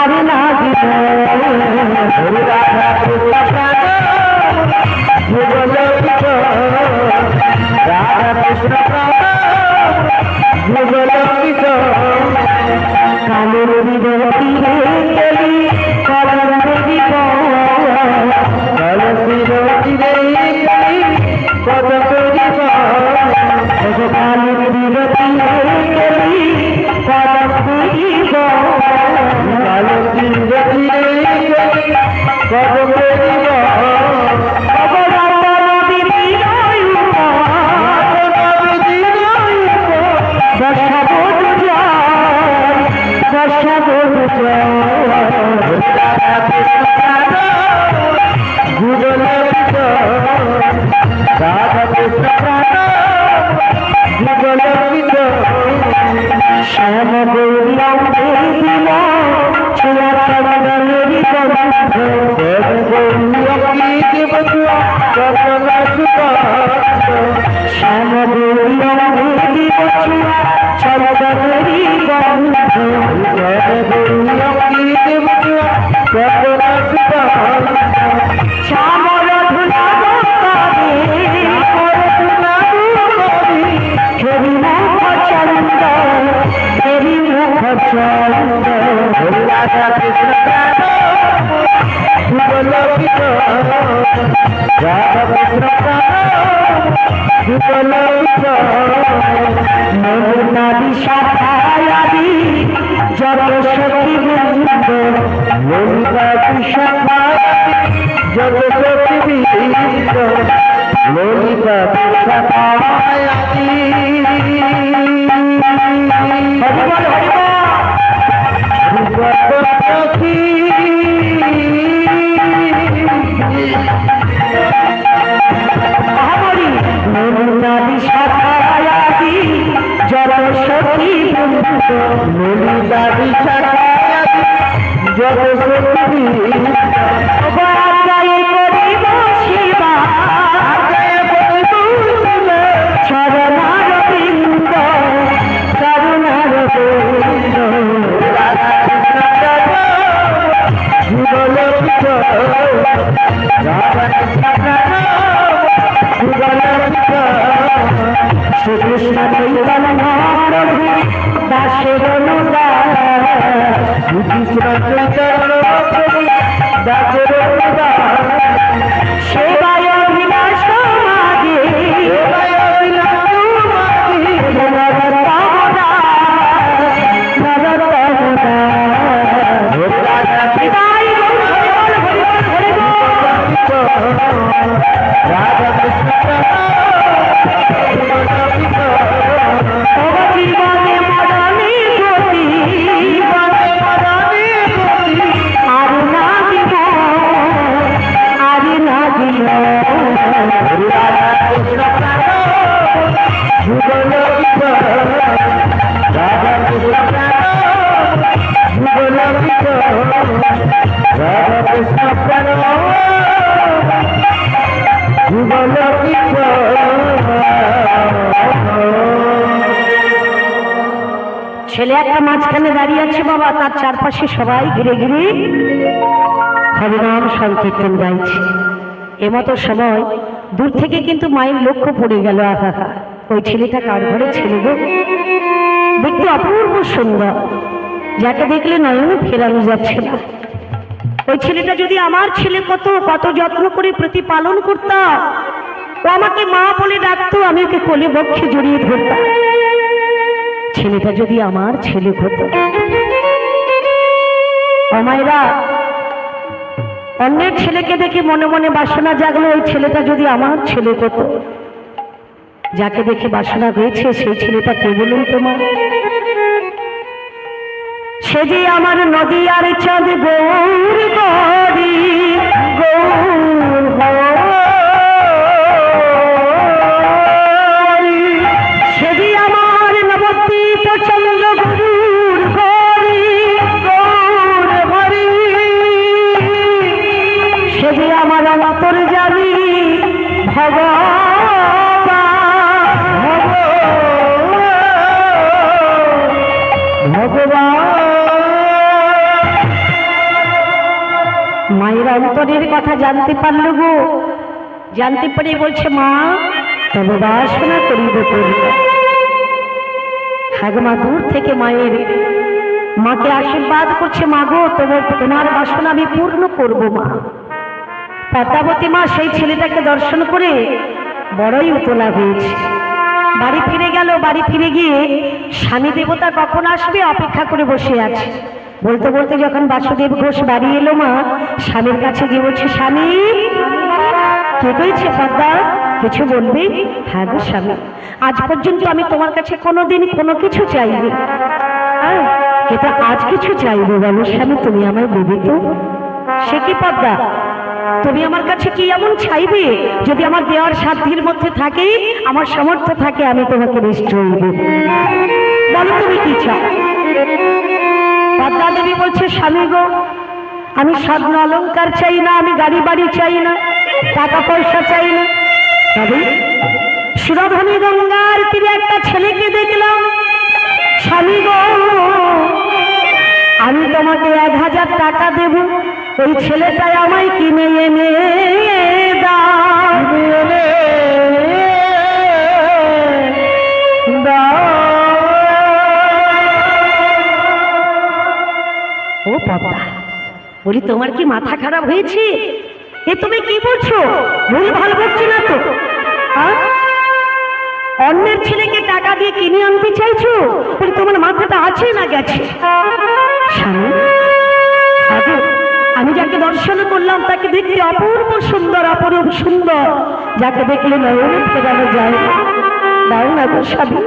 A: আরে না জীবন।
B: রাধা কৃষ্ণ প্রাণ যুগল কিশোর, রাধা কৃষ্ণ প্রাণ যুগল কিশোর।
A: কালের বিরতি গেলি কলম দেখিব,
B: কালের বিরতি গেলি কত করিব,
A: কালের বিরতি গেলি কলম দেখিব,
B: কালের বিরতি গেলি কত করিব।
A: বর্ষা বোধ
B: যুগল রাধা কৃষ্ণ যুগল
A: শ্যাম গৌরিয়াম দিল ছোয়া চন্দনেরি গন্ধ শ্যাম গৌরিয়াম দিল ছোয়া চন্দনেরি গন্ধ শ্যামর ধুলা হেরি মুখ চন্দ হেরি মুখ চন্দ
B: রাধা কৃষ্ণ
A: নদী শাখায়াদি যত সখী বৃন্দ
B: ললিতা কৃষ্ণ জগত বৃন্দ ললিতা কৃষ্ণ
A: নদী শাখায়াদি যত সখী বৃন্দ
B: ললিতা কৃষ্ণ জগত
A: গায়ে করিব শিবা চরণার বৃন্দ করুণার বৃন্দ শ্রীকৃষ্ণ চৈতন্য প্রভু দাসের অনুদান সেবায় অভিলাষ মাগে
B: রাধা কৃষ্ণ
A: জীবনে মরণে গতি আর না দিব
B: রাধা কৃষ্ণ যুগল রাধা কৃষ্ণ যুগল রাধা কৃষ্ণ যুগল
A: ছেলে একটা মাঝখানে দাঁড়িয়ে আছে বাবা, তার চারপাশে সবাই ঘিরে ঘিরে হরিনাম সংকীর্তন গাইছে। এমতো সময় দূর থেকে কিন্তু মায়ের লক্ষ্য পড়ে গেল, আহা ওই ছেলেটা কার ঘরে ছেলে গো, দেখতে অপূর্ব সুন্দর, যাকে দেখলে নয়ন ফেরানো যাচ্ছে না। ওই ছেলেটা যদি আমার ছেলে কত কত যত্ন করে প্রতিপালন করতাম, ও আমাকে মা বলে ডাকতো, আমি ওকে কোলে বক্ষে জড়িয়ে ধরতাম। ছেলেটা যদি আমার ছেলে হতো। অমায়েরা, অন্যের ছেলেকে দেখে মনে মনে বাসনা জাগলো, ওই ছেলেটা যদি আমার ছেলে হতো। যাকে দেখে বাসনা হয়েছে সেই ছেলেটা কে বলুন তোমার? সে যে আমার নদী আর চাঁদ গৌর গরি সে যে আমার নবদ্বীপ চন্দ্র গুরুর গরি গৌর হরি, সে যে আমার অন্তর জানি মায়ের অন্তরের কথা জানতে পারলো গো, জানতে পারে বলছে মা তবে বাসনা করিব করিব। হ্যাঁ মা, দূর থেকে মাকে আশীর্বাদ করছে, মা গো তোমার বাসনা আমি পূর্ণ করব মা। পদ্মাবতী মা সেই ছেলেটাকে দর্শন করে বড়ই উতলা হয়েছে। বাড়ি ফিরে গেল, বাড়ি ফিরে গিয়ে স্বামী দেবতা কখন আসবে অপেক্ষা করে বসে আছে। বলতে বলতে যখন বাসুদেব ঘোষ বাড়ি এলো, মা স্বামীর কাছে গিয়ে বলছে, স্বামী কে কইছে পদ্মা, কিছু বলবি? হ্যাঁ গো স্বামী, আজ পর্যন্ত আমি তোমার কাছে কোনোদিন কোনো কিছু চাইনি, কিন্তু আজ কিছু চাইবো বলো স্বামী, তুমি আমায় দেবে তো? সে কি পদ্মা, তুমি আমার কাছে কি এমন চাইবে? যদি আমার দেওয়ার সাধ্যের মধ্যে থাকে, আমার সামর্থ্য থাকে, আমি তোমাকে নিশ্চয়ই দেব। বলো তুমি কি চাও? পদ্মা দেবী বলছে, স্বামী গো, আমি স্বর্ণ অলংকার চাই না, আমি গাড়ি বাড়ি চাই না, টাকা পয়সা চাই না। তবে সুরধনী গঙ্গার তীরে একটা ছেলেকে দেখলাম, স্বামী গো, আমি তোমাকে 1000 টাকা দেব, ওই ছেলেটাই আমায় কিনে এনে দাও। ও পদ্মা, বলি তোমার কি মাথা খারাপ হয়েছে? এ তুমি কি বলছো? ভুল ভাল বলছো না তো? হ্যাঁ, অন্যের ছেলেকে টাকা দিয়ে কিনে আনতে চাইছো? বলি তোমার মাথাটা আছে না গেছে? স্বামী, আমি যাকে দর্শন করলাম তাকে দেখতে অপূর্ব সুন্দর, অপরূপ সুন্দর, যাকে দেখলে নয়ন ফেরানো যায় না। দাও না গো স্বামী,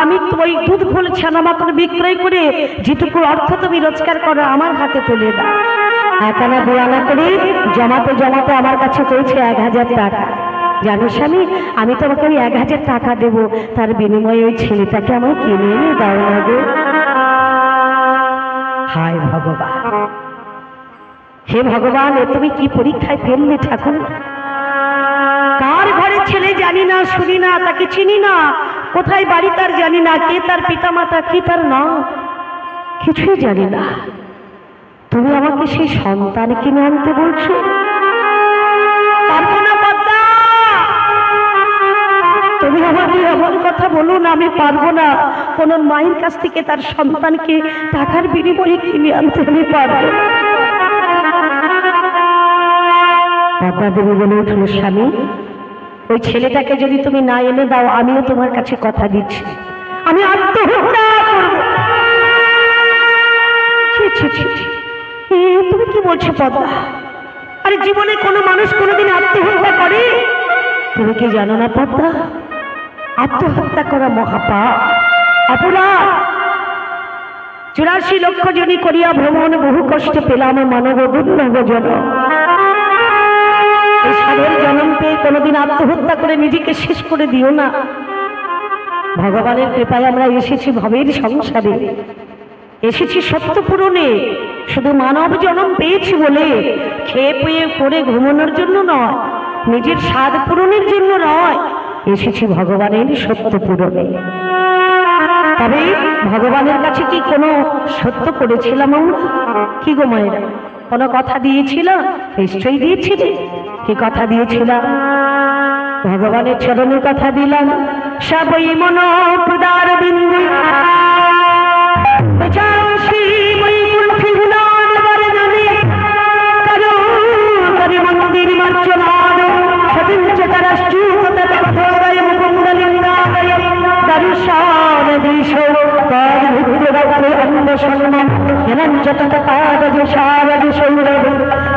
A: আমি ওই দুধ ঘোল ছানা মাত্র বিক্রয় করে যেটুকু অর্থ তুমি রোজগার করো আমার হাতে তুলে দাও। একানা দেওয়ানা করে জমাতে জমাতে আমার কাছে চলছে 1000 টাকা। জানো স্বামী, আমি তোমাকে ওই 1000 টাকা দেবো, তার বিনিময়ে ওই ছেলেটাকে আমায় কিনে এনে দাও না গো। হায় ভগবান, হে ভগবান, এ তুমি কি পরীক্ষায় ফেললে ঠাকুর? কার ঘরের ছেলে জানি না, শুনি না, তাকে চিনি না, কোথায় বাড়ি তার জানি না, কে তার পিতা মাতা, কি তার নাম, কিছুই জানি না। তুমি আমাকে সেই সন্তান কিনে আনতে বলছো? পারবো না পদ্মা, তুমি আমাকে এমন কথা বলো না, আমি পারবো না। কোন মায়ের কাছ থেকে তার সন্তানকে টাকার বিনিময়ে কিনে আনতে আমি পারবো না। পদ্মা দেবী বলে উঠল, স্বামী, ওই ছেলেটাকে যদি তুমি না এনে দাও, আমিও তোমার কাছে কথা দিচ্ছি, আমি আত্মহত্যা করব। তুমি কি বলছো পদ্মা? আরে জীবনে কোনো মানুষ কোনোদিন আত্মহত্যা করে? তুমি কি জানো না পদ্মা, আত্মহত্যা করা মহাপাপ, অপরাধ। 84 লক্ষ জনি করিয়া ভ্রমণ, বহু কষ্ট পেলাম মানব দুর্লভ জন। এই সাধের জন্ম পেয়ে কোনোদিন আত্মহত্যা করে নিজেকে শেষ করে দিও না। ভগবানের কৃপায় আমরা এসেছি ভবের সংসারে, এসেছি সত্য পূরণে। শুধু মানব জন্ম পেয়েছি বলে খেয়ে পেয়ে করে ঘুমানোর জন্য নয়, নিজের স্বাদ পূরণের জন্য নয়, এসেছি ভগবানের সত্য পূরণে। তবে ভগবানের কাছে কি কোনো সত্য করেছিলাম আমরা? কি গো মায়েরা, কোনো কথা দিয়েছিলাম? নিশ্চয়ই দিয়েছিলে। কি কথা দিয়েছিলাম? ভগবানের চরণে কথা দিলাম, সবই মন প্রদার বিন্দু মন্দির মার্চনাদ সদিঞ্চ তারাষ্ট্রুতায় মুকুন্দলিঙ্গায় দর্শন দৃশ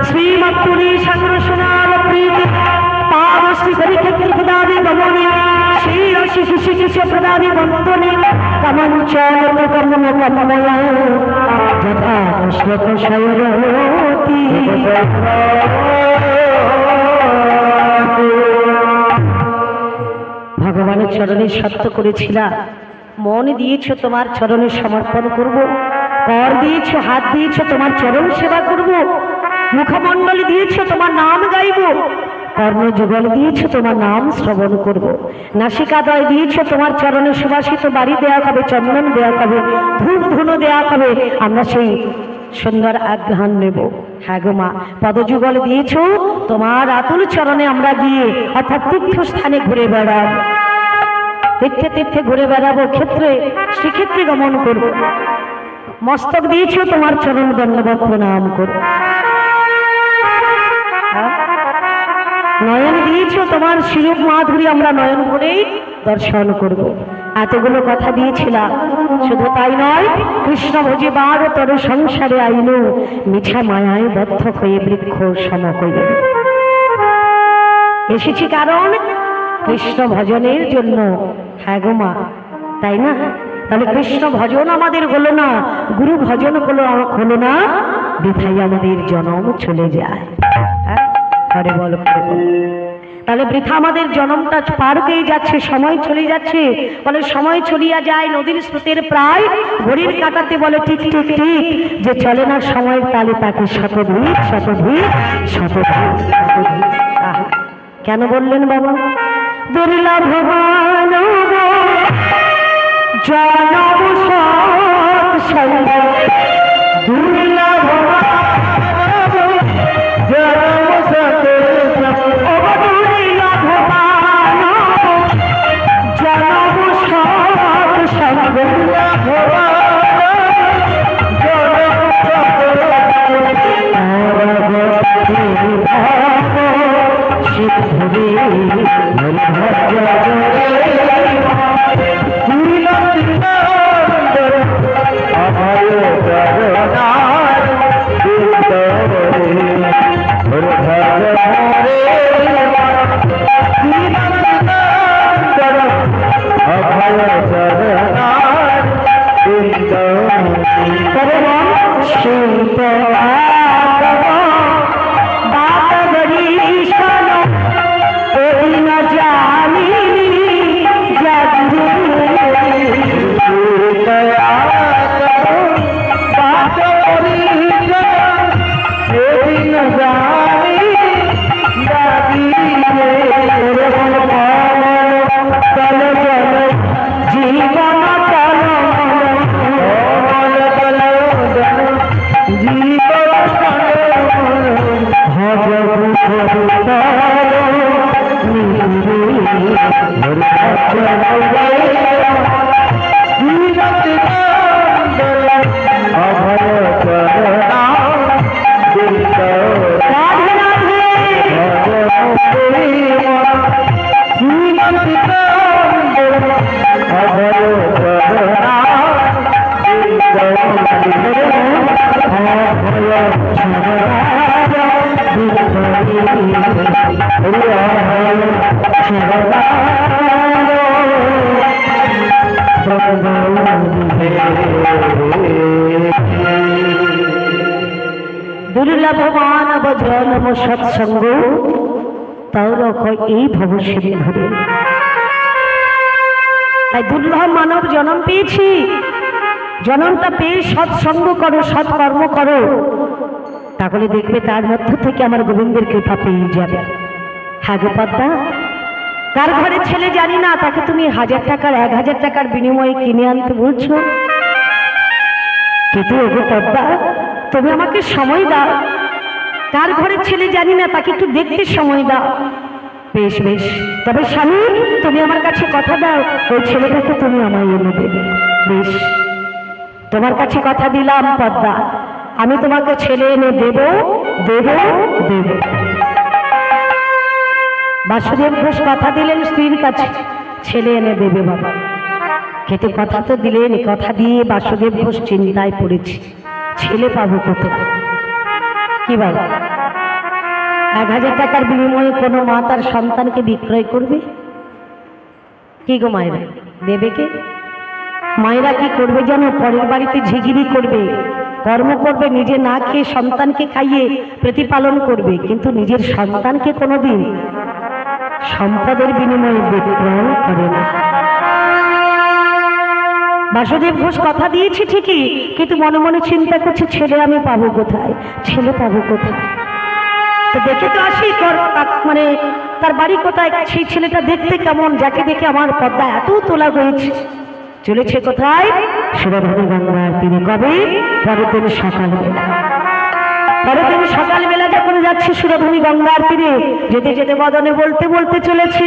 A: শ্রীমত্তুরী সংরসনার প্রীতি পাবশ্রী হরিক্ষেত্র প্রদানে গমনে শ্রীরসি শিশিশিষ্য প্রদানে বন্দনে কমঞ্চল কমন কমময়া যথা শ্লোক শৈরতি। ভগবানের চরণে সত্য করেছিলাম, মন দিয়েছ তোমার চরণে সমর্পণ করব, কর দিয়েছ, হাত দিয়েছ, তোমার চরণ সেবা করব, মুখমণ্ডলী দিয়েছ, তোমার নাম গাইব, কর্ণযুগল দিয়েছ, তোমার নাম শ্রবণ করব, নাসিকাদয় দিয়েছ, তোমার চরণে সুবাসিত বাড়ি দেয়া হবে, চন্দন দেয়া হবে, ধূপ ধুনো দেয়া হবে, আমরা সেই সুন্দর আগ্রহণ নেব। হ্যাঁ গো মা, পদযুগল দিয়েছ, তোমার আতুল চরণে আমরা গিয়ে অর্থাৎ তীর্থস্থানে ঘুরে বেড়াব, তীর্থে তীর্থে ঘুরে বেড়াবো, ক্ষেত্রে শ্রীক্ষেত্রে গমন করব। মস্তক দিয়েছ, তোমার চরণ দণ্ডবত প্রণাম করব। নয়ন দিয়েছ, তোমার শিরূপ মাধুরী আমরা নয়ন করেই দর্শন করব। এতগুলো কথা দিয়েছিলাম। শুধু তাই নয়, কৃষ্ণ ভোজে 12 তর সংসারে আইল, মিঠা মায়ায় বদ্ধ হয়ে বৃক্ষ সম হইল। এসেছি কারণ কৃষ্ণ ভজনের জন্য। হ্যাঁ গো মা, তাই না? তাহলে কৃষ্ণ ভজন আমাদের হলো না, গুরু ভজন হলো না, বৃথাই আমাদের জন্ম চলে যায়। আরে বলো, তাহলে বৃথা আমাদের জন্মটা পার হয়ে যাচ্ছে, সময় চলে যাচ্ছে। বলে সময় চলিয়া যায় নদীর স্রোতের প্রায়, ঘড়ির কাটাতে বলে ঠিক ঠিক ঠিক, যে চলে না সময়ের তালে তাকে শতধিক শতধিক শতধিক শতধিক। কেন বললেন বাবা? দুর্লভ মানব জনম সৎসঙ্গ, দুর্লভ মানব জনম সৎসঙ্গ, দুর্লভ মানব জনম সৎসঙ্গ, দুর্লভ দুর্লভ মানব জনম সৎসঙ্গ, তাও রকম এই ভবশীলে ধরে। তাই দুর্লভ মানব জন্ম পেয়েছি, জন্মটা পেয়ে সৎসঙ্গ করো, সৎকর্ম করো, তাহলে দেখবে তার মধ্য থেকে আমার গোবিন্দের কৃপা পেয়ে যাবে। হ্যাঁ গো পদ্মা, কার ঘরের ছেলে জানি না, তাকে তুমি 1000 টাকার 1000 টাকার বিনিময়ে কিনে আনতে বলছো, কিন্তু ওগো পদ্মা তুমি আমাকে সময় দাও। কার ঘরের ছেলে জানি না, তাকে একটু দেখতে সময় দাও। বেশ বেশ, তবে স্বামী তুমি আমার কাছে কথা দাও, ওই ছেলেটাকে তুমি আমায় এনে দেবে। বেশ, তোমার কাছে কথা দিলাম পদ্মা, আমি তোমাকে ছেলে এনে দেব দেব দেব। বাসুদেব ঘোষ কথা দিলেন স্ত্রীর কাছে, ছেলে এনে দেবে বাবা। খেতে কথা তো দিলেন, কথা দিয়ে বাসুদেব ঘোষ চিন্তায় পড়েছে, ছেলে পাবো কোথায়? কি বাবা, 1000 টাকার বিনিময়ে কোনো মা তার সন্তানকে বিক্রয় করবে? কি গো মায়েরা, দেবে কে? মায়েরা কি করবে জানো? পরের বাড়িতে ঝিগিরি করবে, কর্ম করবে, নিজে না খেয়ে সন্তানকে খাইয়ে প্রতিপালন করবে, কিন্তু নিজের সন্তানকে কোনোদিন সম্পদের বিনিময়ে বিক্রয় করে না। বাসুদেব ঘোষ কথা দিয়েছি ঠিকই, কিন্তু মনে মনে চিন্তা করছে ছেলে আমি পাবো কোথায়, ছেলে পাবো কোথায়? তো দেখে তো আসি মানে তার বাড়ি কোথায়, সেই ছেলেটা দেখতে কেমন, যাকে দেখে আমার পদ্মা এত তোলা হয়েছে। চলেছে কোথায়? সুরধনী গঙ্গার তীরে। কবে? পরের দিন সকালবেলা। পরের দিন সকালবেলা যখন যাচ্ছে সুরধনী গঙ্গার তীরে, যেতে যেতে বদনে বলতে বলতে চলেছে,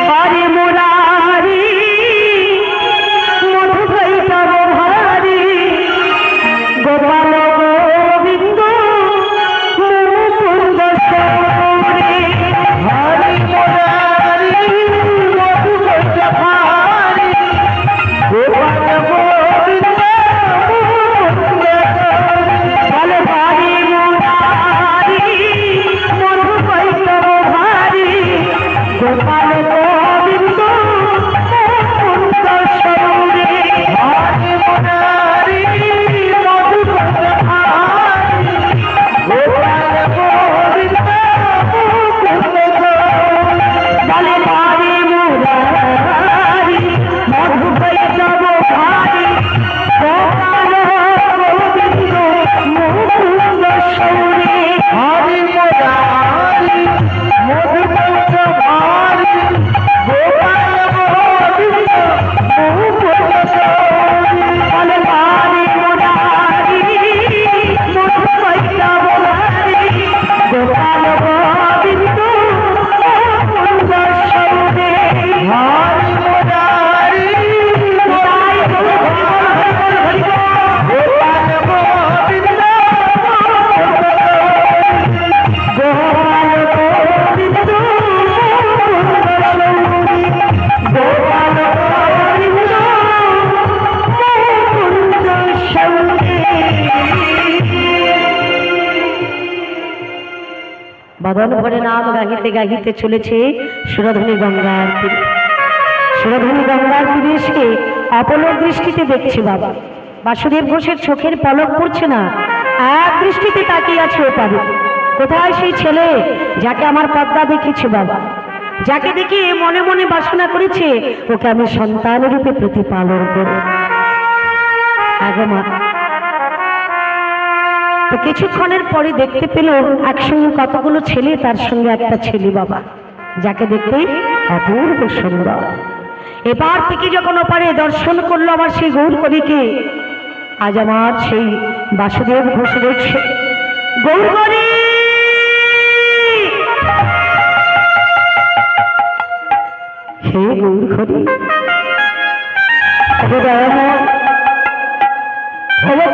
A: হরে মুরারি মধুভাই তব ভারি, গোপাল গোবিন্দ মুকুন্দ সরে, হরে মুরারি মধুভাই তব ভারি, গোপাল গোবিন্দ মুকুন্দ সরে, বলে হরে মুরারি মধুভাই তব ভারি, গোপাল গোবিন্দ সৌরে
B: হরি মুরারি মধুকৈট ভারি গোপাল গোবিন্দ মুকুন্দ গৌরী।
A: বলে হরি মুরারি মধুকৈট ভারি গোপাল গোবিন্দ মুকুন্দ সৌরে।
B: হরি মুরারি
A: তাই বলে
B: গোপাল গোবিন্দ
A: গোপাল গোবিন্দ গোপাল গোবিন্দ মুকুন্দ সৌরে। বদন ভরে নাম গাহিতে গাহিতে চলেছে সুরধনী গঙ্গার তীরে। সুরধনী গঙ্গার তীরে এসে অপলক দৃষ্টিতে দেখছে বাবা বাসুদেব ঘোষের চোখের পলক পড়ছে না, এক দৃষ্টিতে তাকিয়ে আছে ওপারে। কোথায় সেই ছেলে যাকে আমার পদ্মা দেখেছে বাবা, যাকে দেখে মনে মনে বাসনা করেছে ওকে আমি সন্তান রূপে প্রতিপালন করব। আগে মা তো কিছুক্ষণের পরে দেখতে পেল একসঙ্গে কতগুলো ছেলে, তার সঙ্গে একটা ছেলে বাবা, যাকে দেখতে অপূর্ব সুন্দর। এবার থেকে যখন ওপারে দর্শন করলো আমার সেই গৌরকবিকে, আজ আমার সেই বাসুদেব ঘোষ দেখছে গৌরকবি। হে গৌরকবি,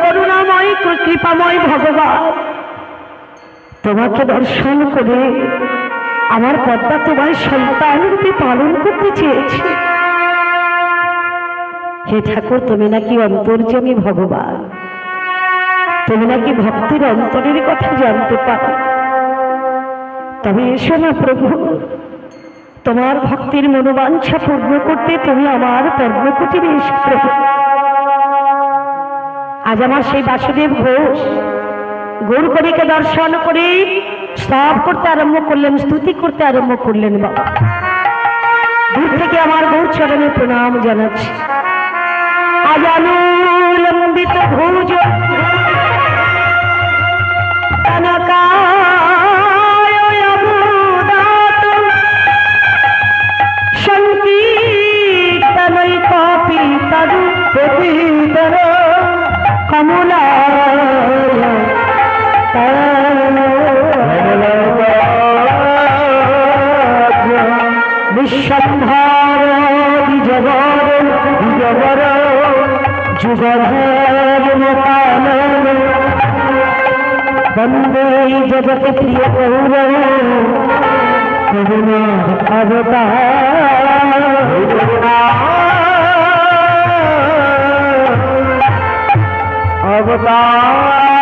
A: করুণাময় কৃপাময় ভগবান, তোমাকে দর্শন করে আমার পদ্মা তোমার সন্তান রূপে পালন করতে চেয়েছে। হে ঠাকুর, তুমি নাকি অন্তর্যামী ভগবান, তুমি নাকি ভক্তের অন্তরের কথা জানতে পারো। তবে এসো না প্রভু, তোমার ভক্তির মনোবাঞ্ছা পূর্ণ করতে তুমি আমার পর্বকুটিরে এসো প্রভু। আজ আমার সেই বাসুদেব ঘোষ গৌরকবিকে দর্শন করে স্তব করতে আরম্ভ করলেন, স্তুতি করতে আরম্ভ করলেন বাবা। দূর থেকে আমার গৌর চরণে প্রণাম জানাচ্ছি। আজ অনুলম্বিত ভুজ সংকীর্তনৈ কপি তরু
B: প্রতিদর
A: কমলা বিশ্বম্ভর দ্বিজবর
B: জবর
A: যুগধর মোকানন বন্দে জগৎ প্রিয় গৌর করুণার অবতার।
B: অবতার